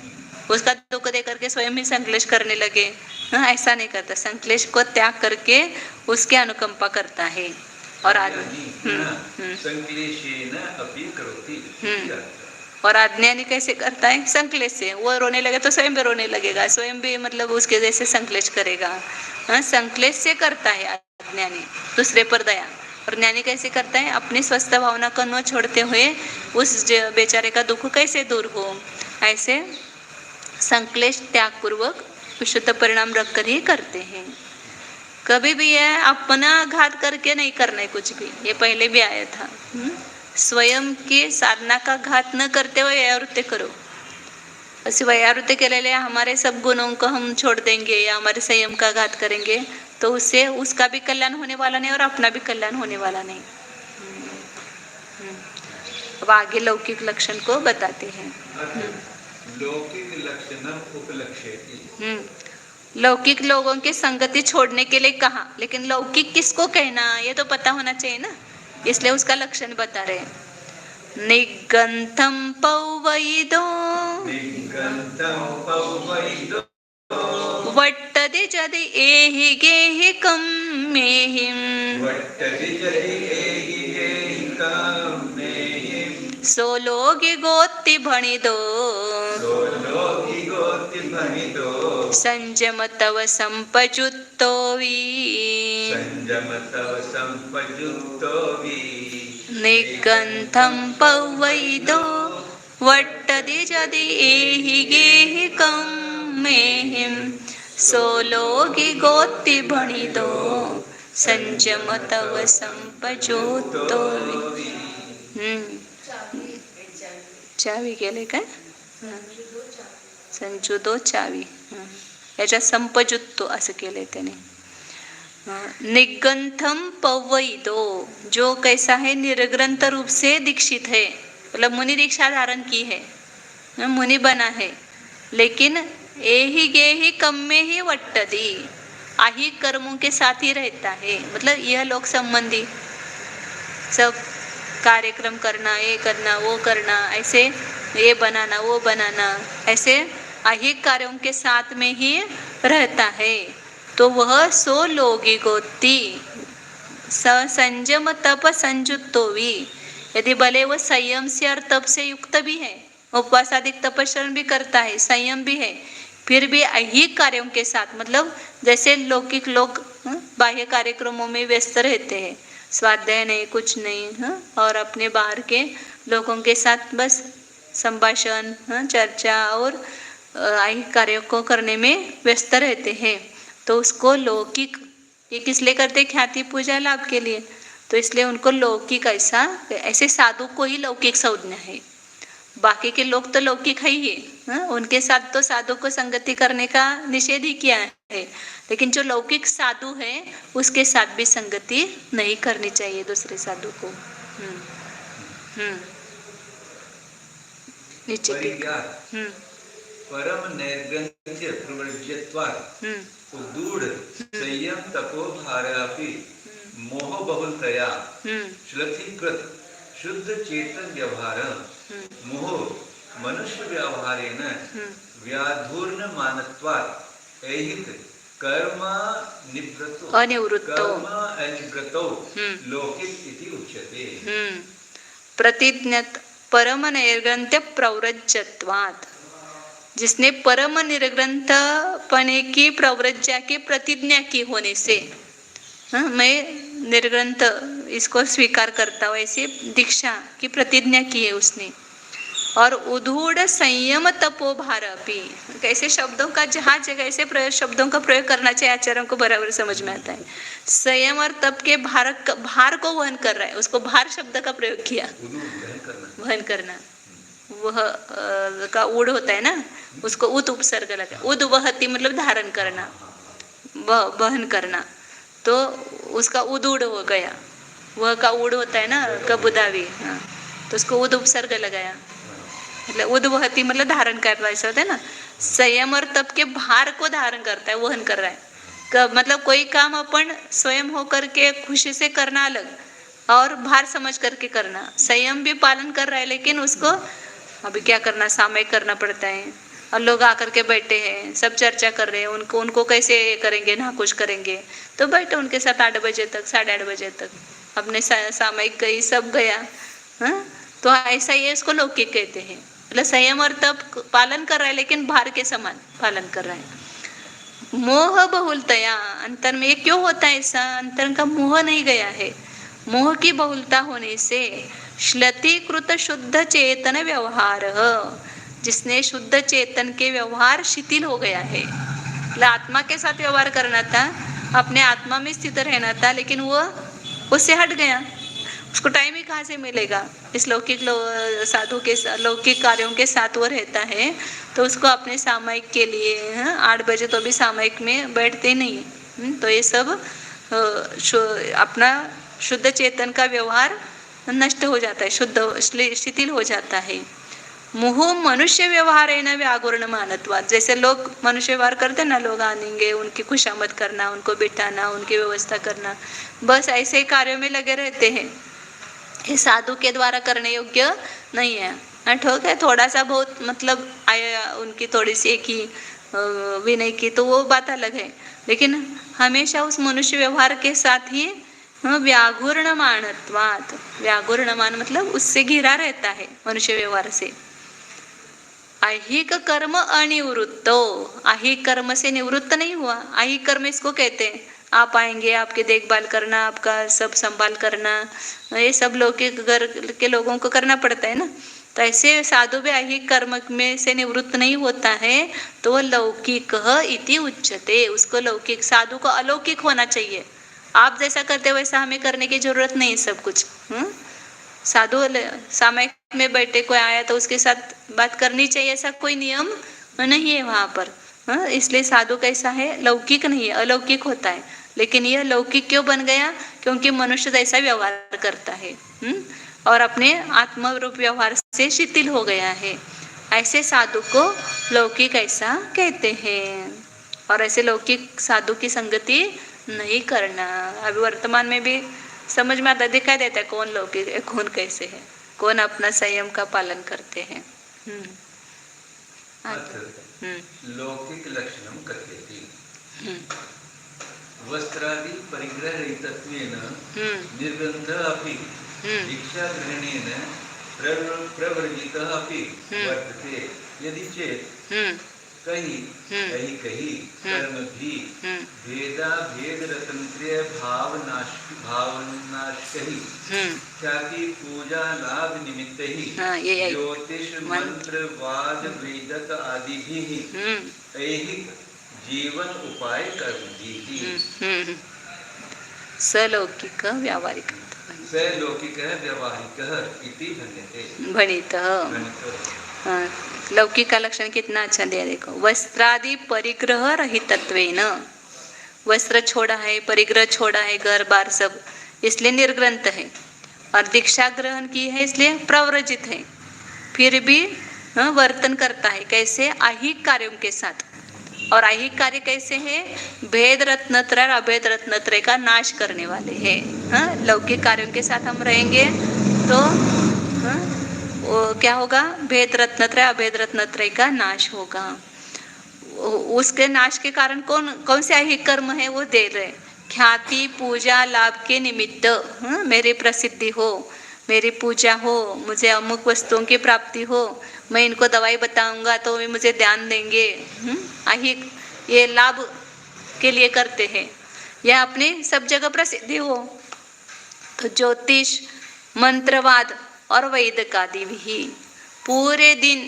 उसका दुख दे करके स्वयं ही संक्लेश करने लगे, ऐसा नहीं करता। संक्लेश को त्याग करके उसके अनुकंपा करता है। और और अज्ञानी कैसे करता है, संक्लेश से। वो रोने लगे तो स्वयं भी रोने लगेगा, स्वयं भी मतलब उसके जैसे संक्लेश करेगा। संक्लेश से करता है अज्ञानी, दूसरे पर दया। और ज्ञानी कैसे करता है, अपनी स्वस्थ भावना को न छोड़ते हुए उस बेचारे का दुख कैसे दूर हो, ऐसे संक्लेश त्याग पूर्वक विशुद्ध परिणाम रखकर ही करते हैं। कभी भी यह अपना घात करके नहीं करना है कुछ भी, ये पहले भी आया था। स्वयं की साधना का घात न करते हुए वैयावृत्ति करो। ऐसी वैयावृत्ति के लिए हमारे सब गुणों को हम छोड़ देंगे या हमारे संयम का घात करेंगे तो उससे उसका भी कल्याण होने वाला नहीं और अपना भी कल्याण होने वाला नहीं। अब आगे लौकिक लक्षण को बताते हैं। लौकिक लक्षणम उपलक्ष्यति। लौकिक लोगों की संगति छोड़ने के लिए कहा, लेकिन लौकिक किसको कहना ये तो पता होना चाहिए ना, इसलिए उसका लक्षण बता रहे। निगंथम पौवैदो वट्टदि जदि एहि गेहि कम मेहिम सोलोगी गोत्ति भणिदो संजम तव संपजुत्तोवी निगंथम पौवैदो वट्टदि जदि एहि गेहि कम मेहिम सोलोगी गोत्ति भणिदो संजम तव संपजुत्तोवी। चावी गेले काय, संजुदो चावी, याच्या संपजुत्तो असं केलंय त्याने। निगंथम पवैदो, जो कैसा है निर्ग्रंथ रूप से दीक्षित है, मतलब मुनि दीक्षा धारण की है, मुनि बना है, लेकिन एहि गेहि कम में ही वट्टदी, आही कर्मों के साथ ही रहता है। मतलब यह लोक संबंधी सब कार्यक्रम करना, ये करना वो करना, ऐसे ये बनाना वो बनाना, ऐसे अहिक कार्यों के साथ में ही रहता है, तो वह सो लोगी गोत्ती संयम तप संजुत्तोवी। यदि भले वह संयम से और तप से युक्त भी है, उपवास आदि तपस्या भी करता है, संयम भी है, फिर भी अहिक कार्यों के साथ, मतलब जैसे लौकिक लोग बाह्य कार्यक्रमों में व्यस्त रहते हैं, स्वाध्याय नहीं कुछ नहीं, और अपने बाहर के लोगों के साथ बस संभाषण चर्चा और ऐहिक कार्यों को करने में व्यस्त रहते हैं, तो उसको लौकिक, ये किस लिए करते, ख्याति पूजा लाभ के लिए, तो इसलिए उनको लौकिक, ऐसे साधु को ही लौकिक संज्ञा है। बाकी के लोग तो लौकिक है ही है, उनके साथ तो साधु को संगति करने का निषेध ही किया है, लेकिन जो लौकिक साधु है उसके साथ भी संगति नहीं करनी चाहिए दूसरे साधु को। नीचे परम नैर्गंध्य प्रवर्ज्यत्वात् उद्दूढ़ संयम तपोभारापि मोह बहुलतया श्लथीकृत शुद्ध चेतन व्यवहार मोह मनुष्य व्यवहारेण व्याधूर्ण मानत्वात् ऐहिक कर्म अनिवृत्तो लौकिक इति उच्यते। प्रतिज्ञत परम नैर्ग्रंथ्य प्रव्रज्यत्वात्, जिसने परम निर्ग्रंथ पने की प्रव्रज्या की प्रतिज्ञा की होने से, हाँ, मैं निर्ग्रंथ इसको स्वीकार करता हूँ, ऐसी दीक्षा की प्रतिज्ञा की है उसने। और उधूढ़ संयम तपो भार अपी, कैसे शब्दों का जहाँ जगह ऐसे शब्दों का प्रयोग करना चाहिए आचार्यों को बराबर समझ में आता है। संयम और तप के भार को वहन कर रहा है, उसको भार शब्द का प्रयोग किया। वहन करना, वह का उड़ होता है ना, उसको उत उपसर्ग लगा। उद वहती मतलब धारण करना, वहन करना, तो उसका उदूढ़ हो गया। वह का उड़ होता है ना कबुदावी, हाँ, तो उसको उद उपसर्ग लगाया, मतलब उद्वहती मतलब धारण करना, ऐसा होता है ना। संयम और तप के भार को धारण करता है, वहन कर रहा है। मतलब कोई काम अपन स्वयं हो करके खुशी से करना अलग, और भार समझ करके करना। संयम भी पालन कर रहा है, लेकिन उसको अभी क्या करना, सामयिक करना पड़ता है। और लोग आकर के बैठे हैं, सब चर्चा कर रहे हैं, उनको कैसे करेंगे, ना कुछ करेंगे, तो बैठे उनके साथ 8 बजे तक, 8:30 बजे तक अपने सामयिक गई, सब गया। हाँ, तो ऐसा ही है, इसको लौकिक कहते हैं। मतलब संयम और तप पालन कर रहा है, लेकिन भार के समान पालन कर रहा है। मोह बहुलतया, अंतर में ये क्यों होता है ऐसा, अंतर का मोह नहीं गया है। मोह की बहुलता होने से श्लतीकृत शुद्ध चेतन व्यवहार, जिसने शुद्ध चेतन के व्यवहार शिथिल हो गया है। मतलब आत्मा के साथ व्यवहार करना था, अपने आत्मा में स्थित रहना था, लेकिन वो उससे हट गया। उसको टाइम ही कहाँ से मिलेगा। इस लौकिक साधु के लौकिक कार्यों के साथ वो रहता है, तो उसको अपने सामयिक के लिए 8 बजे तो भी सामयिक में बैठते नहीं। तो ये सब अपना शुद्ध चेतन का व्यवहार नष्ट हो जाता है, शुद्ध शिथिल हो जाता है। मुहु मनुष्य व्यवहार है ना व्याघूर्ण मानत्वाद, जैसे लोग मनुष्य व्यवहार करते ना, लोग आनेंगे, उनकी खुशामद करना, उनको बिठाना, उनकी व्यवस्था करना, बस ऐसे ही कार्यों में लगे रहते हैं। ये साधु के द्वारा करने योग्य नहीं है। ठीक है, थोड़ा सा बहुत मतलब आया उनकी थोड़ी सी एक ही विनय की, तो वो बात अलग है, लेकिन हमेशा उस मनुष्य व्यवहार के साथ ही व्याघूर्ण मानत्वात्, व्याघूर्ण मान मतलब उससे घिरा रहता है मनुष्य व्यवहार से। ऐहिक कर्म अनिवृत्तो, ऐहिक कर्म से निवृत्त नहीं हुआ। ऐहिक कर्म इसको कहते हैं, आप आएंगे, आपकी देखभाल करना, आपका सब संभाल करना, ये सब लौकिक घर के लोगों को करना पड़ता है ना। तो ऐसे साधु भी ऐहिक कर्म में से निवृत्त नहीं होता है, तो लौकिक इति उच्यते। उसको लौकिक, साधु को अलौकिक होना चाहिए। आप जैसा करते हो वैसा हमें करने की जरूरत नहीं है सब कुछ। साधु सामयिक में बैठे, कोई आया तो उसके साथ बात करनी चाहिए, ऐसा कोई नियम नहीं है वहां पर। इसलिए साधु कैसा है, लौकिक नहीं है, अलौकिक होता है। लेकिन यह लौकिक क्यों बन गया, क्योंकि मनुष्य जैसा व्यवहार करता है और अपने आत्मरूप व्यवहार से शिथिल हो गया है। ऐसे साधु को लौकिक ऐसा कहते हैं, और ऐसे लौकिक साधु की संगति नहीं करना। अभी वर्तमान में भी समझ में आता, दिखाई देता है कौन लौकिक है, कौन कैसे है, कौन अपना संयम का पालन करते हैं। लौकिक लक्षणम कथयति वस्त्रादि परिग्रह रहितत्वेन निर्गन्ध अपि दीक्षा ग्रहणेन प्रवर्जितः अपि वर्तते। यदि चेत् कहीं कर्म भी भेद रतंत्र्य भावनाशकहि ख्याति पूजा लाभ निमित्त ही ज्योतिष मंत्र वाद वेदक आदि भी ऐहिक जीवन उपाय कर्म भी सलौकिक व्यावहारिक सलौकिक व्यावहारिक इति भणितः। लौकिक का लक्षण कितना अच्छा दिया, देखो। वस्त्रादि परिग्रह रहितत्वेन, वस्त्र छोड़ा है, परिग्रह छोड़ा है, घर बार सब, इसलिए निर्ग्रंथ है। और दीक्षा ग्रहण की है इसलिए प्रव्रजित है। फिर भी वर्तन करता है कैसे, ऐहिक कार्यों के साथ। और ऐहिक कार्य कैसे है, भेद रत्नत्रय और अभेद रत्नत्रय का नाश करने वाले हैं। लौकिक कार्यों के साथ हम रहेंगे तो वो क्या होगा, भेद रत्नत्रय अभेद रत्नत्रय का नाश होगा। उसके नाश के कारण कौन से ऐहिक कर्म है वो दे रहे, ख्याति पूजा लाभ के निमित्त, मेरी प्रसिद्धि हो, मेरी पूजा हो, मुझे अमुक वस्तुओं की प्राप्ति हो, मैं इनको दवाई बताऊंगा तो वे मुझे ध्यान देंगे। ऐहिक ये लाभ के लिए करते हैं। यह अपनी सब जगह प्रसिद्धि हो। तो ज्योतिष, मंत्रवाद और वैदिक आदि भी पूरे दिन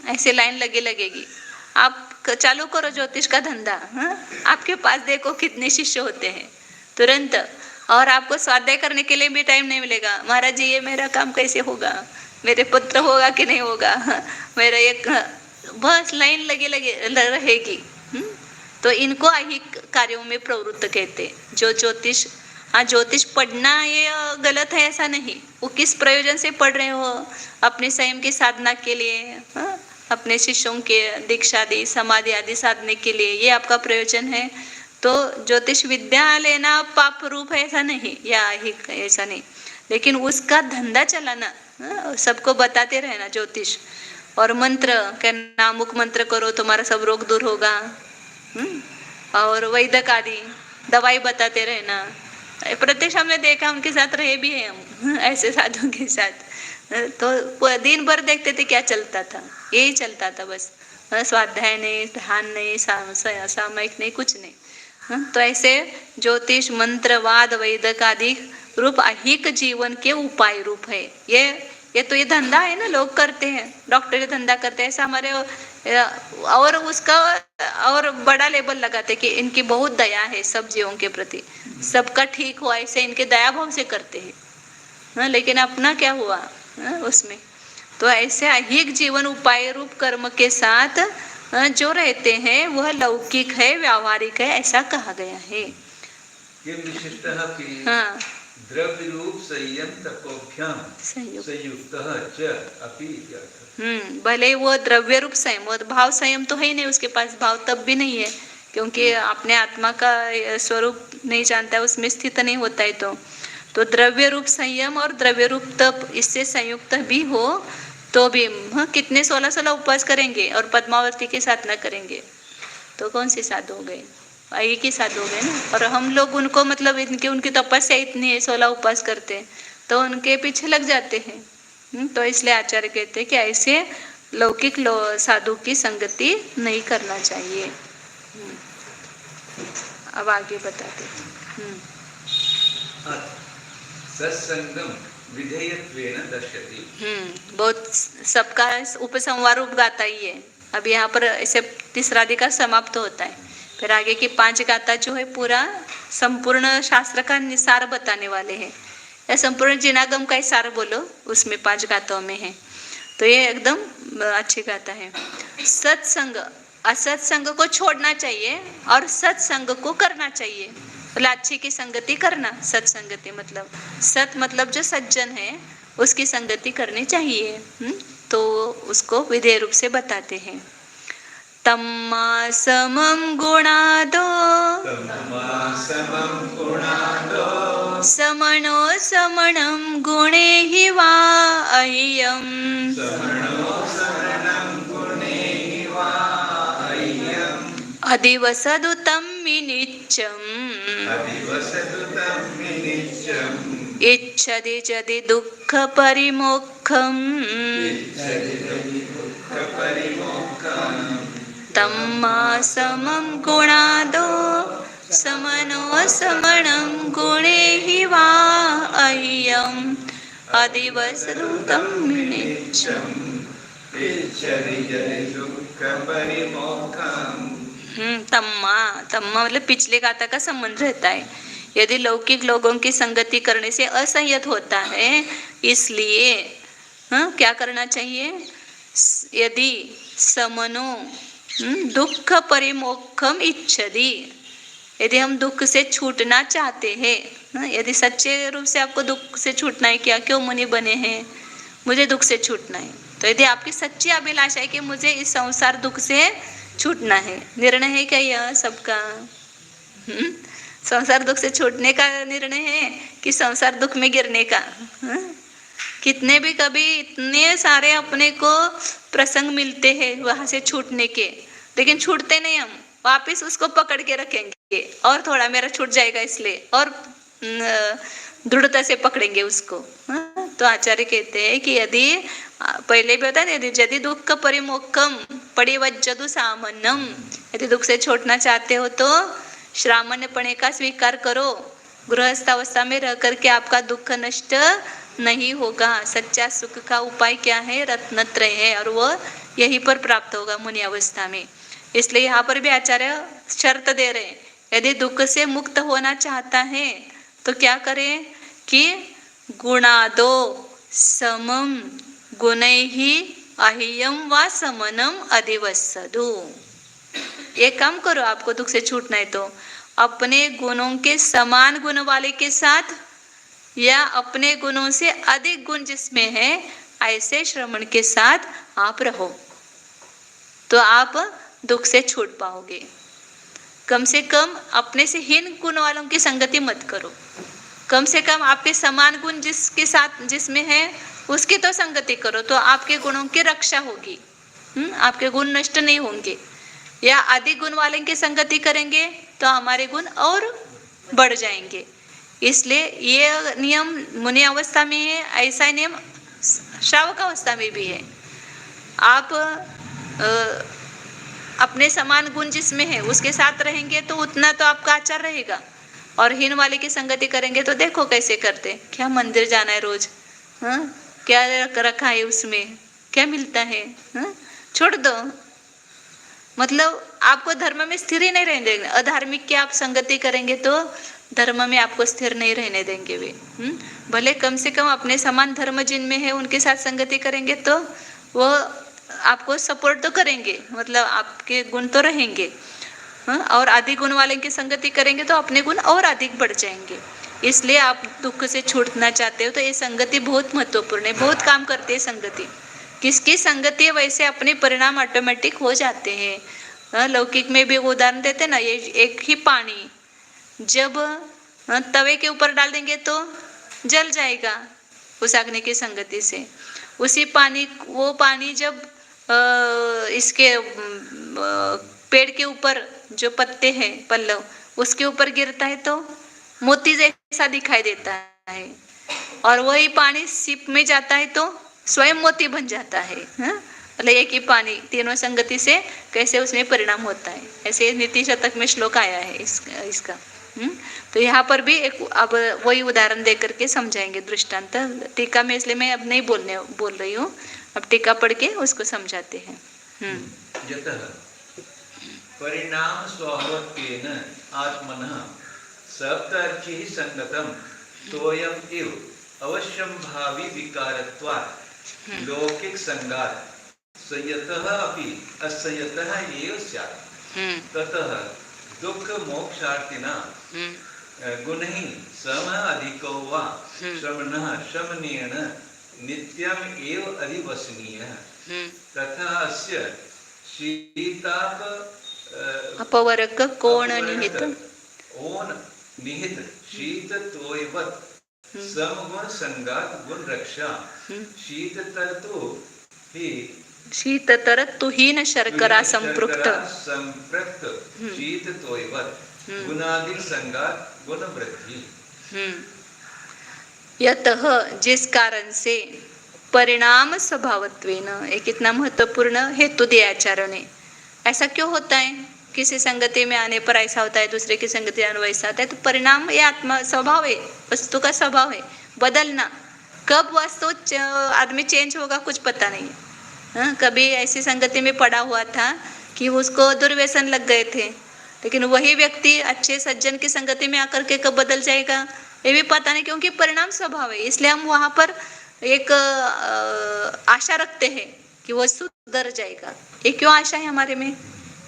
ऐसे लाइन लगेगी। आप चालू करो ज्योतिष का धंधा, आपके पास देखो कितने शिष्य होते हैं तुरंत। और आपको स्वाध्याय करने के लिए भी टाइम नहीं मिलेगा। महाराज जी ये मेरा काम कैसे होगा, मेरे पुत्र होगा कि नहीं होगा, मेरा एक बस लाइन लगे रहेगी। तो इनको ऐहिक कार्यों में प्रवृत्त कहते। जो ज्योतिष, हाँ ज्योतिष पढ़ना ये गलत है ऐसा नहीं, वो किस प्रयोजन से पढ़ रहे हो, अपने संयम की साधना के लिए, अपने शिष्यों के दीक्षा आदि समाधि आदि साधने के लिए, ये आपका प्रयोजन है। तो ज्योतिष विद्या लेना पाप रूप है ऐसा नहीं, या ऐहिक ऐसा नहीं, लेकिन उसका धंधा चलाना, सबको बताते रहना ज्योतिष। और मंत्र कहना, अमुक मंत्र करो तुम्हारा सब रोग दूर होगा। और वैदिक आदि दवाई बताते रहना। प्रत्यक्ष हमने देखा, उनके साथ रहे भी हैं हम, ऐसे साधुओं के साथ। तो दिन भर देखते थे क्या चलता था, यही चलता था बस, स्वाध्याय नहीं, ध्यान नहीं, सामयिक नहीं, कुछ नहीं। तो ऐसे ज्योतिष, मंत्रवाद, वैदिक आदि रूप ऐहिक जीवन के उपाय रूप है। ये तो ये धंधा है ना, लोग करते हैं, डॉक्टर ये धंधा करते हैं, ऐसा हमारे और उसका और बड़ा लेबल लगाते कि इनकी बहुत दया है सब जीवों के प्रति, सबका ठीक हुआ, ऐसे इनके दया भाव से करते हैं। लेकिन अपना क्या हुआ उसमें? तो ऐसे ऐहिक जीवन उपाय रूप कर्म के साथ जो रहते हैं वह लौकिक है, व्यावहारिक है, ऐसा कहा गया है। हाँ, द्रव्य रूप संयम तपोभ्याम संयुक्तः च अपि इत्यर्थ। भले वो द्रव्य रूप संयम, वो भाव संयम तो है ही नहीं उसके पास, भाव तब भी नहीं है क्योंकि अपने आत्मा का स्वरूप नहीं जानता है, उसमें स्थित नहीं होता है। तो द्रव्य रूप संयम और द्रव्य रूप तप इससे संयुक्त भी हो तो भी कितने 16 उपवास करेंगे और पद्मावती के साथ न करेंगे तो कौन सी साधु हो गए? एक ही साधु हो गए ना। और हम लोग उनको मतलब उनकी तपस्या इतनी है, 16 उपवास करते हैं तो उनके पीछे लग जाते हैं। तो इसलिए आचार्य कहते हैं कि ऐसे लौकिक साधु की संगति नहीं करना चाहिए। अब आगे बताते हैं। सत्संगम विधेयत्वेन दर्शति। बहुत सबका उपसंहार रूप गाता ही है। अब यहाँ पर ऐसे तीसरा अधिकार समाप्त होता है, फिर आगे की 5 गाथा जो है पूरा संपूर्ण शास्त्र का निसार बताने वाले हैं, या संपूर्ण जिनागम का ही सार बोलो, उसमें 5 गाथाओं में है। तो ये एकदम अच्छी गाथा है। सत्संग, असत्संग को छोड़ना चाहिए और सत्संग को करना चाहिए। बोला अच्छी की संगति करना, सत्संगति मतलब सत मतलब जो सज्जन है उसकी संगति करनी चाहिए। तो उसको विधेय रूप से बताते हैं। तम्मा समम गुणादो समनो समणम गुणे हि वा अह्यम अधिवसदुतं विनिच्यम् इच्छति जदि दुःख परिमोक्षम् तम्मा समं गुणादो समनो समणं गुणे हि वा अह्यम् अधिवसदुतं विनिच्यम्। तम्मा मतलब पिछले गाथा का संबंध रहता है। यदि लौकिक लोगों की संगति करने से असंयत होता है, इसलिए क्या करना चाहिए? यदि समनो दुख परिमोक्षम इच्छति, यदि हम दुख से छूटना चाहते हैं, यदि सच्चे रूप से आपको दुख से छूटना है, क्या क्यों मुनि बने हैं? मुझे दुख से छूटना है। तो यदि आपकी सच्ची अभिलाषा है कि मुझे इस संसार दुख से छूटना है, निर्णय है क्या यह सबका? संसार दुख से छूटने का निर्णय है कि संसार दुख में गिरने का? कितने भी कभी इतने सारे अपने को प्रसंग मिलते हैं वहां से छूटने के, लेकिन छूटते नहीं, हम वापिस उसको पकड़ के रखेंगे और थोड़ा मेरा छूट जाएगा इसलिए और दृढ़ता से पकड़ेंगे उसको। तो आचार्य कहते हैं कि यदि पहले भी होता है, यदि दुख परिमोक्षम परिवज्जतु सामान्यम, यदि दुख से छोड़ना चाहते हो तो श्रामण्यपणे का स्वीकार करो। गृहस्थ अवस्था में रह करके आपका दुख नष्ट नहीं होगा। सच्चा सुख का उपाय क्या है? रत्नत्रय है, और वह यहीं पर प्राप्त होगा मुनि अवस्था में। इसलिए यहाँ पर भी आचार्य शर्त दे रहे हैं, यदि दुख से मुक्त होना चाहता है तो क्या करें कि गुणादो समम गुणैहि अहियम व समनम अधिवत्सदु। ये काम करो, आपको दुख से छूटना है तो अपने गुणों के समान गुण वाले के साथ या अपने गुणों से अधिक गुण जिसमें है ऐसे श्रवण के साथ आप रहो, तो आप दुख से छूट पाओगे। कम से कम अपने से हीन गुण वालों की संगति मत करो। कम से कम आपके समान गुण जिसके साथ जिसमें है उसकी तो संगति करो, तो आपके गुणों की रक्षा होगी। आपके गुण नष्ट नहीं होंगे। या अधिक गुण वाले की संगति करेंगे तो हमारे गुण और बढ़ जाएंगे। इसलिए ये नियम मुनि अवस्था में है, ऐसा नियम श्रावक अवस्था में भी है। आप अपने समान गुण जिसमें है उसके साथ रहेंगे तो उतना तो आपका आचार रहेगा, और हीन वाले की संगति करेंगे तो देखो कैसे करते, क्या मंदिर जाना है रोज, क्या रखा है उसमें, क्या मिलता है, छोड़ दो। मतलब आपको धर्म में स्थिर ही नहीं रहने देंगे। अधार्मिक की आप संगति करेंगे तो धर्म में आपको स्थिर नहीं रहने देंगे वे। भले कम से कम अपने समान धर्म जिनमें है उनके साथ संगति करेंगे तो वो आपको सपोर्ट तो करेंगे, मतलब आपके गुण तो रहेंगे। और अधिक गुण वाले की संगति करेंगे तो अपने गुण और अधिक बढ़ जाएंगे। इसलिए आप दुख से छूटना चाहते हो तो ये संगति बहुत महत्वपूर्ण है, बहुत काम करती है संगति। किसकी संगति है वैसे अपने परिणाम ऑटोमेटिक हो जाते हैं। लौकिक में भी उदाहरण देते ना, ये एक ही पानी जब तवे के ऊपर डाल देंगे तो जल जाएगा उस अग्नि की संगति से। उसी पानी, वो पानी जब इसके पेड़ के ऊपर जो पत्ते हैं पल्लव उसके ऊपर गिरता है तो मोती जैसा दिखाई देता है, और वही पानी सीप में जाता है तो स्वयं मोती बन जाता है। मतलब एक ही पानी तीनों संगति से कैसे उसमें परिणाम होता है, ऐसे नीति शतक में श्लोक आया है इसका। तो यहाँ पर भी एक अब वही उदाहरण दे करके समझाएंगे दृष्टांत। टीका में इसलिए मैं अब नहीं बोल रही हूँ, अब टीका पढ़ के उसको समझाते हैं। यतः परिणाम स्वभावत्वेन आत्मनः सप्तर्चिः संगतम् तोयम् एव अवश्यं भावी विकारत्वात् लौकिक संगात् संयतः अपि असंयतः एव स्यात्। ततः दुख मोक्षार्थिना गुणैः सम अधिको वा श्रवणः शमनेन नित्यम् एव अधिवसनीयः। तथा अस्य शीताप अपवरक कोण निहित ओन निहित शीत तोयवत समगुण संगात गुण रक्षा शीततर तुहीन शर्करा संपृक्त शीत तोयवत गुणादि संगात गुण वृद्धि। यतः जिस कारण से परिणाम स्वभावत्वेन, एक इतना महत्वपूर्ण हेतु दिया आचार्य ने। ऐसा क्यों होता है? किसी संगति में आने पर ऐसा होता है, दूसरे की संगति आने वैसा होता है। तो परिणाम ये आत्मा स्वभाव है, वस्तु का स्वभाव है बदलना। कब वस्तु आदमी चेंज होगा कुछ पता नहीं है। कभी ऐसी संगति में पड़ा हुआ था कि उसको दुर्व्यसन लग गए थे, लेकिन वही व्यक्ति अच्छे सज्जन की संगति में आकर के कब बदल जाएगा ये भी पता नहीं, क्योंकि परिणाम स्वभाव है। इसलिए हम वहाँ पर एक आशा रखते हैं कि वस्तु सुधर जाएगा। ये क्यों आशा है हमारे में?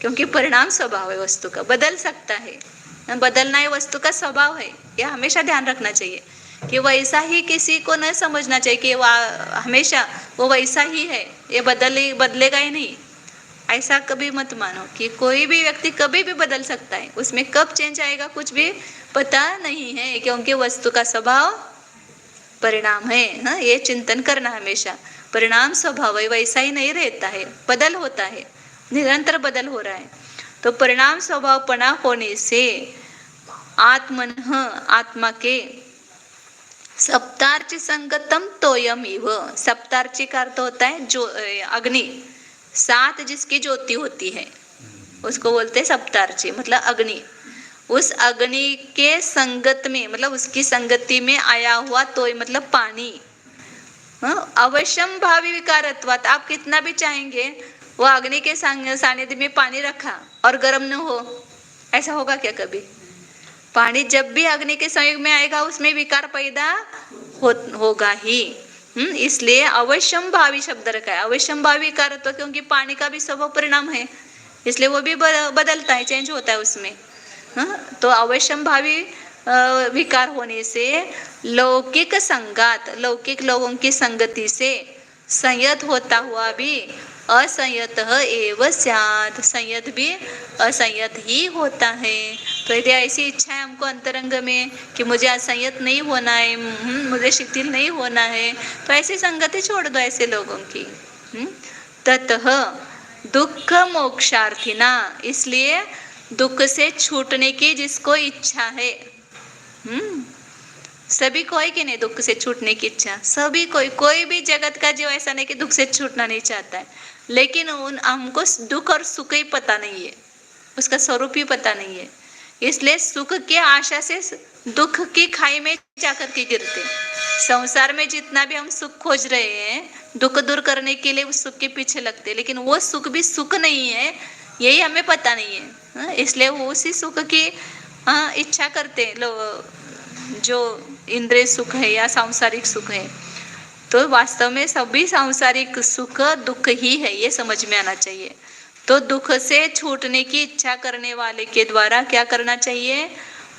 क्योंकि परिणाम स्वभाव है वस्तु का, बदल सकता है। बदलना ये वस्तु का स्वभाव है, यह हमेशा ध्यान रखना चाहिए कि वैसा ही किसी को न समझना चाहिए कि हमेशा वो वैसा ही है, ये बदलेगा ही नहीं। ऐसा कभी मत मानो कि कोई भी व्यक्ति कभी भी बदल सकता है, उसमें कब चेंज आएगा कुछ भी पता नहीं है, क्योंकि वस्तु का स्वभाव परिणाम है। ये चिंतन करना हमेशा। परिणाम स्वभाव है, वैसा ही नहीं रहता है, बदल होता है, निरंतर बदल हो रहा है। तो परिणाम स्वभावपना होने से आत्मा के सप्तार्ची संगतम तोयम इव। सप्तार्ची का अर्थ होता है जो अग्नि, 7 जिसकी ज्योति होती है उसको बोलते हैं सप्तार्ची, मतलब अग्नि। उस अग्नि के संगत में, मतलब उसकी संगति में आया हुआ तो मतलब पानी। अवश्यम भावी विकारत्वात, आप कितना भी चाहेंगे वो अग्नि के सानिध्य में पानी रखा और गर्म न हो, ऐसा होगा क्या कभी? पानी जब भी अग्नि के संयोग में आएगा उसमें विकार पैदा होगा ही। इसलिए अवश्यम भावी शब्द रखा है। अवश्यम भावी विकारत्व, क्योंकि पानी का भी स्वभाव परिणाम है, इसलिए वो भी बदलता है, चेंज होता है उसमें। तो अवश्यम भावी विकार होने से लौकिक संगात, लौकिक लोगों की संगति से संयत होता हुआ भी असंयत एव स्यात्, संयत भी असंयत ही होता है। तो यदि ऐसी इच्छा है हमको अंतरंग में कि मुझे असंयत नहीं होना है, मुझे शिथिल नहीं होना है, तो ऐसी संगति छोड़ दो ऐसे लोगों की। ततः दुख मोक्षार्थिना, इसलिए दुख से छूटने की जिसको इच्छा है, सभी को है कि नहीं दुख से छूटने की इच्छा? सभी कोई भी जगत का जीव ऐसा नहीं कि दुख से छूटना नहीं चाहता है, लेकिन हमको दुख और सुख ही पता नहीं है, उसका स्वरूप ही पता नहीं है। इसलिए सुख की आशा से दुख की खाई में जाकर के गिरते। संसार में जितना भी हम सुख खोज रहे हैं, दुख दूर करने के लिए उस सुख के पीछे लगते, लेकिन वो सुख भी सुख नहीं है, यही हमें पता नहीं है। इसलिए वो उसी सुख की इच्छा करते जो इंद्रिय सुख है या सांसारिक सुख है। तो वास्तव में सभी सांसारिक सुख दुख ही है, ये समझ में आना चाहिए। तो दुख से छूटने की इच्छा करने वाले के द्वारा क्या करना चाहिए?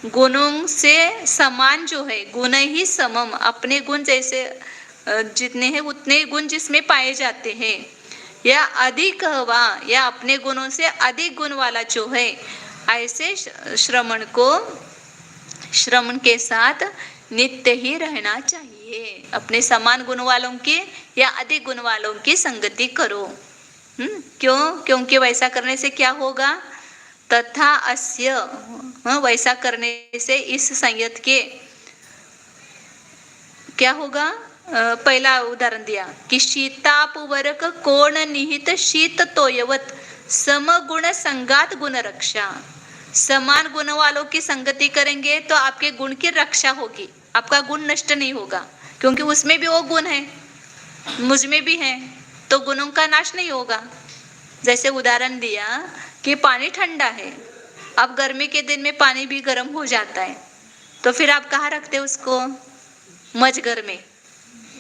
गुणों से समान जो है, गुण ही समम, अपने गुण जैसे जितने हैं उतने गुण जिसमें पाए जाते हैं, या अधिक वा, या अपने गुणों से अधिक गुण वाला जो है, ऐसे श्रमण को श्रमण के साथ नित्य ही रहना चाहिए। अपने समान गुण वालों की या अधिक गुण वालों की संगति करो। क्यों? क्योंकि वैसा करने से क्या होगा? तथा अस्य, वैसा करने से इस संयत के क्या होगा? पहला उदाहरण दिया कि शीतापवर्क कोण निहित शीत तोयवत समगुण संगात गुण रक्षा। समान गुण वालों की संगति करेंगे तो आपके गुण की रक्षा होगी, आपका गुण नष्ट नहीं होगा, क्योंकि उसमें भी वो गुण है, मुझ में भी है, तो गुणों का नाश नहीं होगा। जैसे उदाहरण दिया कि पानी ठंडा है, अब गर्मी के दिन में पानी भी गर्म हो जाता है, तो फिर आप कहाँ रखते उसको? मजगर में।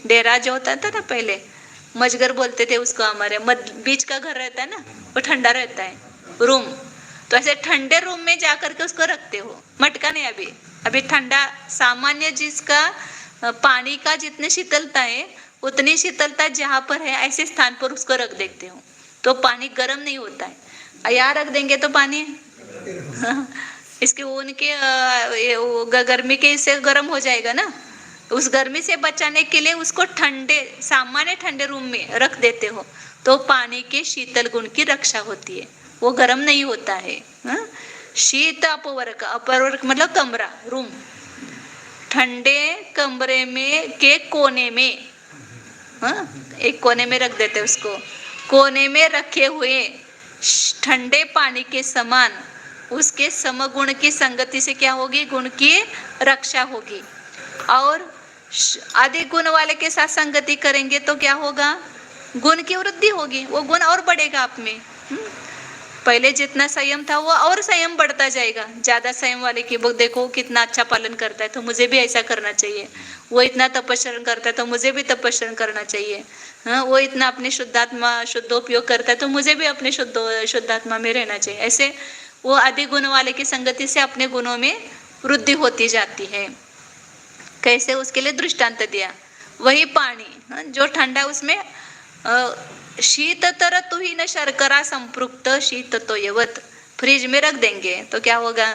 डेरा जो होता था ना पहले, मजगर बोलते थे उसको, हमारे बीच का घर रहता है ना, वो ठंडा रहता है रूम, तो ऐसे ठंडे रूम में जाकर के उसको रखते हो, मटका नहीं। अभी ठंडा सामान्य जिसका पानी का जितनी शीतलता है उतनी शीतलता जहाँ पर है ऐसे स्थान पर उसको रख देते हो, तो पानी गर्म नहीं होता है। यहाँ रख देंगे तो पानी इसके उनके गर्मी के इससे गर्म हो जाएगा ना। उस गर्मी से बचाने के लिए उसको सामान्य ठंडे रूम में रख देते हो, तो पानी के शीतल गुण की रक्षा होती है, वो गर्म नहीं होता है। शीत अपवर्क, अपवर्क मतलब कमरा, रूम, ठंडे कमरे में के कोने में, एक कोने में रख देते उसको। कोने में रखे हुए ठंडे पानी के समान उसके समगुण की संगति से क्या होगी? गुण की रक्षा होगी। और अधिक गुण वाले के साथ संगति करेंगे तो क्या होगा? गुण की वृद्धि होगी, वो गुण और बढ़ेगा आप में। पहले जितना संयम था वो और संयम बढ़ता जाएगा। ज्यादा संयम वाले की बुक देखो कितना अच्छा पालन करता है, तो मुझे भी ऐसा करना चाहिए। वो इतना तपस्या करता है तो मुझे भी तपस्या करना चाहिए। वो इतना अपने शुद्धोपयोग करता है तो मुझे भी अपने शुद्धात्मा में रहना चाहिए। ऐसे वो अधिक गुण वाले की संगति से अपने गुणों में वृद्धि होती जाती है। कैसे? उसके लिए दृष्टांत दिया। वही पानी जो ठंडा, उसमें शीततर तो ही न शर्करा संपृक्त शीत तो यवत, फ्रिज में रख देंगे तो क्या होगा?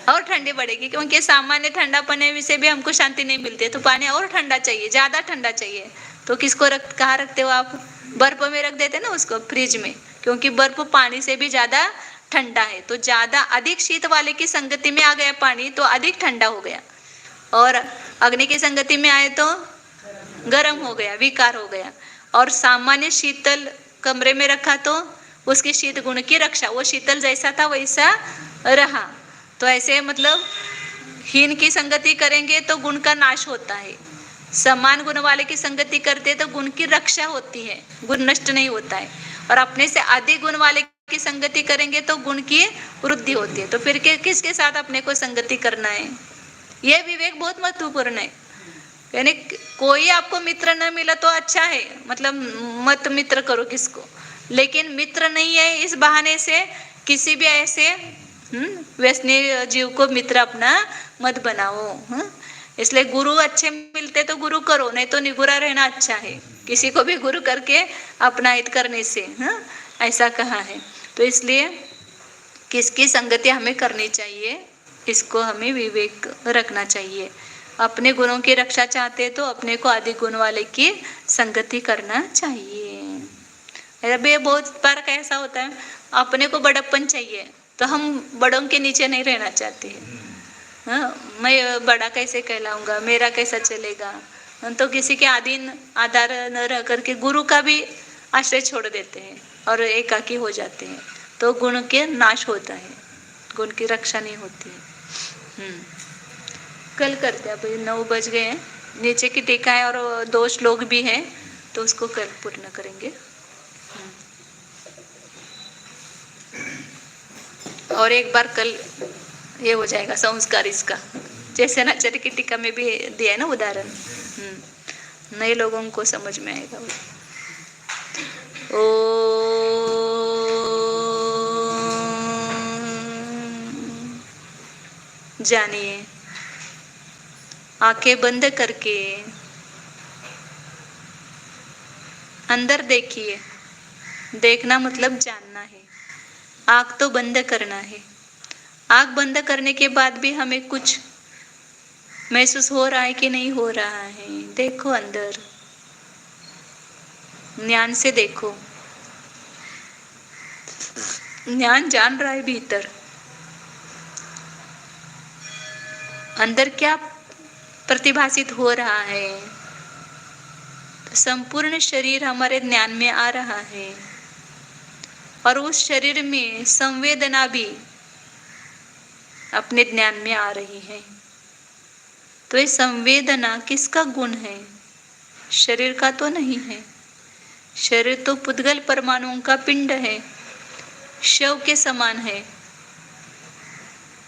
और ठंडी बढ़ेगी, क्योंकि सामान्य ठंडा पने से भी हमको शांति नहीं मिलती है, तो पानी और ठंडा चाहिए, ज्यादा ठंडा चाहिए। तो किसको कहाँ रखते हो आप? बर्फ में रख देते ना उसको, फ्रिज में, क्योंकि बर्फ पानी से भी ज्यादा ठंडा है। तो ज्यादा अधिक शीत वाले की संगति में आ गया पानी तो अधिक ठंडा हो गया, और अग्नि की संगति में आए तो गर्म हो गया, विकार हो गया। और सामान्य शीतल कमरे में रखा तो उसके शीत गुण की रक्षा, वो शीतल जैसा था वैसा रहा। तो ऐसे मतलब हीन की संगति करेंगे तो गुण का नाश होता है, समान गुण वाले की संगति करते तो गुण की रक्षा होती है, गुण नष्ट नहीं होता है। और अपने से अधिक गुण वाले की संगति करेंगे तो गुण की वृद्धि होती है। तो फिर किसके साथ अपने को संगति करना है, यह विवेक बहुत महत्वपूर्ण है। यानी कोई आपको मित्र न मिला तो अच्छा है, मतलब मत मित्र करो किसको, लेकिन मित्र नहीं है इस बहाने से किसी भी ऐसे व्यसनी जीव को मित्र अपना मत बनाओ। इसलिए गुरु अच्छे मिलते तो गुरु करो, नहीं तो निगुरा रहना अच्छा है, किसी को भी गुरु करके अपना हित करने से, ऐसा कहा है। तो इसलिए किसकी संगति हमें करनी चाहिए, इसको हमें विवेक रखना चाहिए। अपने गुणों की रक्षा चाहते तो अपने को अधिक गुण वाले की संगति करना चाहिए। अभी बहुत बार कैसा होता है, अपने को बड़प्पन चाहिए तो हम बड़ों के नीचे नहीं रहना चाहते हैं। मैं बड़ा कैसे कहलाऊंगा, मेरा कैसा चलेगा, तो किसी के अधीन आधार न रह करके गुरु का भी आश्रय छोड़ देते हैं और एकाकी हो जाते हैं, तो गुण के नाश होता है, गुण की रक्षा नहीं होती है। कल करते हैं, अभी 9 बज गए हैं, नीचे की टीका है और 2 श्लोक भी हैं, तो उसको कल पूर्ण करेंगे। और एक बार कल ये हो जाएगा संस्कार इसका, जैसे नाचार्य की टीका में भी दिया है ना उदाहरण, नए लोगों को समझ में आएगा। जानिए, आंखें बंद करके अंदर देखिए। देखना मतलब जानना है, आंख तो बंद करना है। आंख बंद करने के बाद भी हमें कुछ महसूस हो रहा है कि नहीं हो रहा है, देखो अंदर, ज्ञान से देखो। ज्ञान जान रहा है भीतर, अंदर क्या प्रतिभासित हो रहा है। तो संपूर्ण शरीर हमारे ज्ञान में आ रहा है और उस शरीर में संवेदना भी अपने ज्ञान में आ रही है। तो ये संवेदना किसका गुण है, शरीर का तो नहीं है। शरीर तो पुद्गल परमाणुओं का पिंड है, शव के समान है।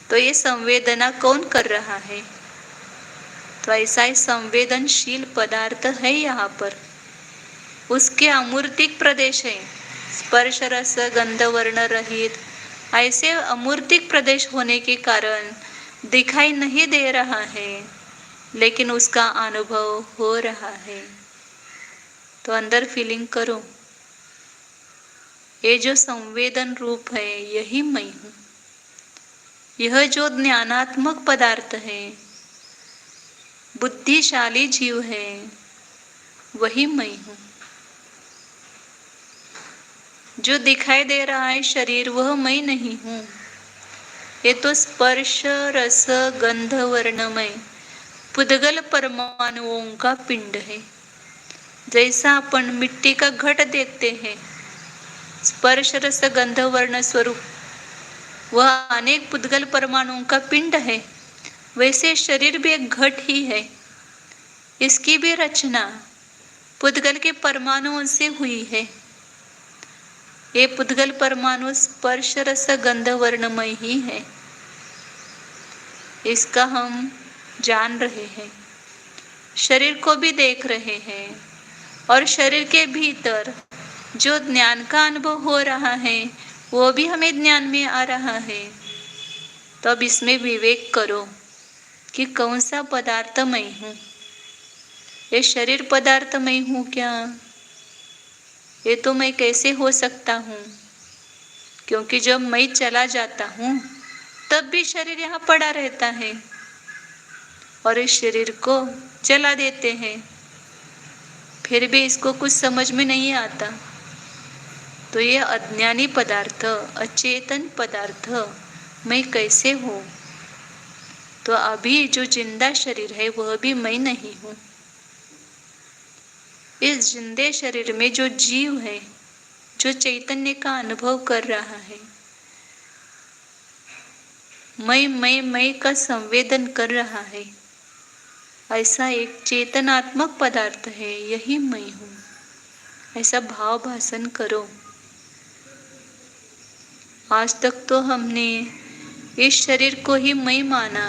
तो ये संवेदना कौन कर रहा है, तो ऐसा ही संवेदनशील पदार्थ है यहाँ पर, उसके अमूर्तिक प्रदेश है, स्पर्श रस गंध वर्ण रहित। ऐसे अमूर्तिक प्रदेश होने के कारण दिखाई नहीं दे रहा है, लेकिन उसका अनुभव हो रहा है। तो अंदर फीलिंग करो, ये जो संवेदन रूप है यही मैं हूँ। यह जो ज्ञानात्मक पदार्थ है, बुद्धिशाली जीव है, वही मैं हूँ। जो दिखाई दे रहा है शरीर, वह मैं नहीं हूँ। ये तो स्पर्श रस गंध वर्णमय पुद्गल परमाणुओं का पिंड है। जैसा अपन मिट्टी का घट देखते हैं, स्पर्श रस गंध वर्ण स्वरूप वह अनेक पुद्गल परमाणुओं का पिंड है, वैसे शरीर भी एक घट ही है। इसकी भी रचना पुद्गल के परमाणुओं से हुई है। ये पुद्गल परमाणु स्पर्श रस गंध वर्णमय ही है, इसका हम जान रहे हैं, शरीर को भी देख रहे हैं, और शरीर के भीतर जो ज्ञान का अनुभव हो रहा है वो भी हमें ज्ञान में आ रहा है। तो अब इसमें विवेक करो कि कौन सा पदार्थ मैं हूँ। ये शरीर पदार्थ मैं हूँ क्या, ये तो मैं कैसे हो सकता हूँ, क्योंकि जब मैं चला जाता हूँ तब भी शरीर यहाँ पड़ा रहता है और इस शरीर को जला देते हैं, फिर भी इसको कुछ समझ में नहीं आता। तो ये अज्ञानी पदार्थ, अचेतन पदार्थ मैं कैसे हूँ। तो अभी जो जिंदा शरीर है वह भी मैं नहीं हूँ। इस जिंदे शरीर में जो जीव है, जो चैतन्य का अनुभव कर रहा है, मैं का संवेदन कर रहा है, ऐसा एक चेतनात्मक पदार्थ है, यही मैं हूँ, ऐसा भाव भाषण करो। आज तक तो हमने इस शरीर को ही मैं माना,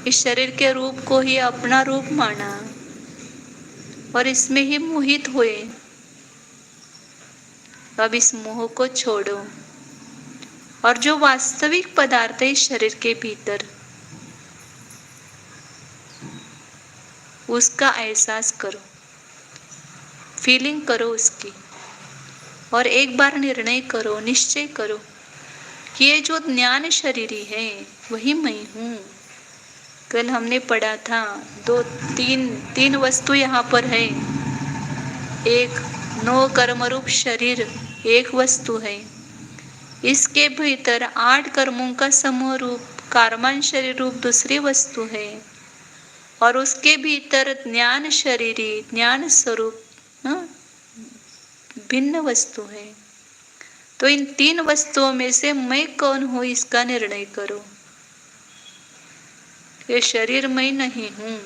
इस शरीर के रूप को ही अपना रूप माना और इसमें ही मोहित हुए। अब इस मोह को छोड़ो और जो वास्तविक पदार्थ है इस शरीर के भीतर, उसका एहसास करो, फीलिंग करो उसकी, और एक बार निर्णय करो, निश्चय करो कि ये जो ज्ञान शरीरी है वही मैं हूँ। कल हमने पढ़ा था तीन वस्तु यहाँ पर है। एक 9 कर्मरूप शरीर एक वस्तु है, इसके भीतर 8 कर्मों का समूह रूप कर्मान शरीर रूप दूसरी वस्तु है, और उसके भीतर ज्ञान शरीरी ज्ञान स्वरूप भिन्न वस्तु है। तो इन 3 वस्तुओं में से मैं कौन हूँ इसका निर्णय करो। ये शरीर मैं नहीं हूँ,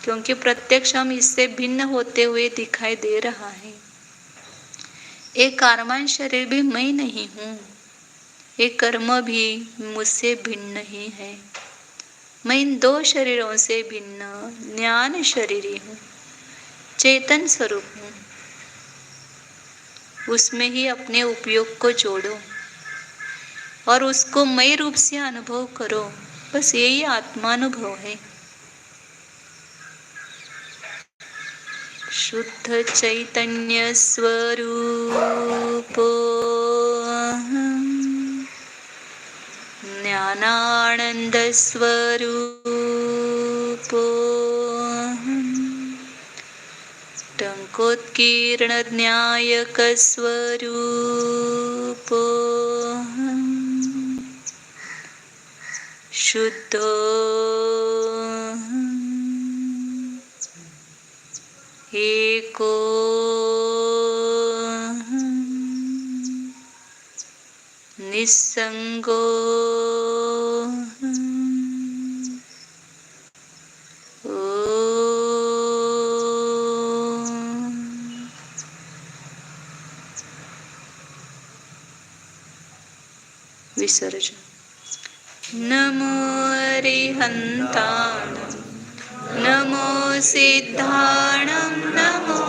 क्योंकि प्रत्यक्ष हम इससे भिन्न होते हुए दिखाई दे रहा है। एक कर्मान शरीर भी मैं नहीं हूँ, एक कर्म भी मुझसे भिन्न ही है। मैं इन 2 शरीरों से भिन्न ज्ञान शरीरी हूँ, चेतन स्वरूप हूँ। उसमें ही अपने उपयोग को जोड़ो और उसको मय रूप से अनुभव करो। बस यही आत्मानुभव है। शुद्ध चैतन्य स्वरूपो ज्ञानानंद स्वरूपो टंकोत्कीर्ण ज्ञायक स्वरूपो शुद्धो एको निस्संगो विसर्जन। नमो अरिहन्ताणं, नमो सिद्धाणं, नमो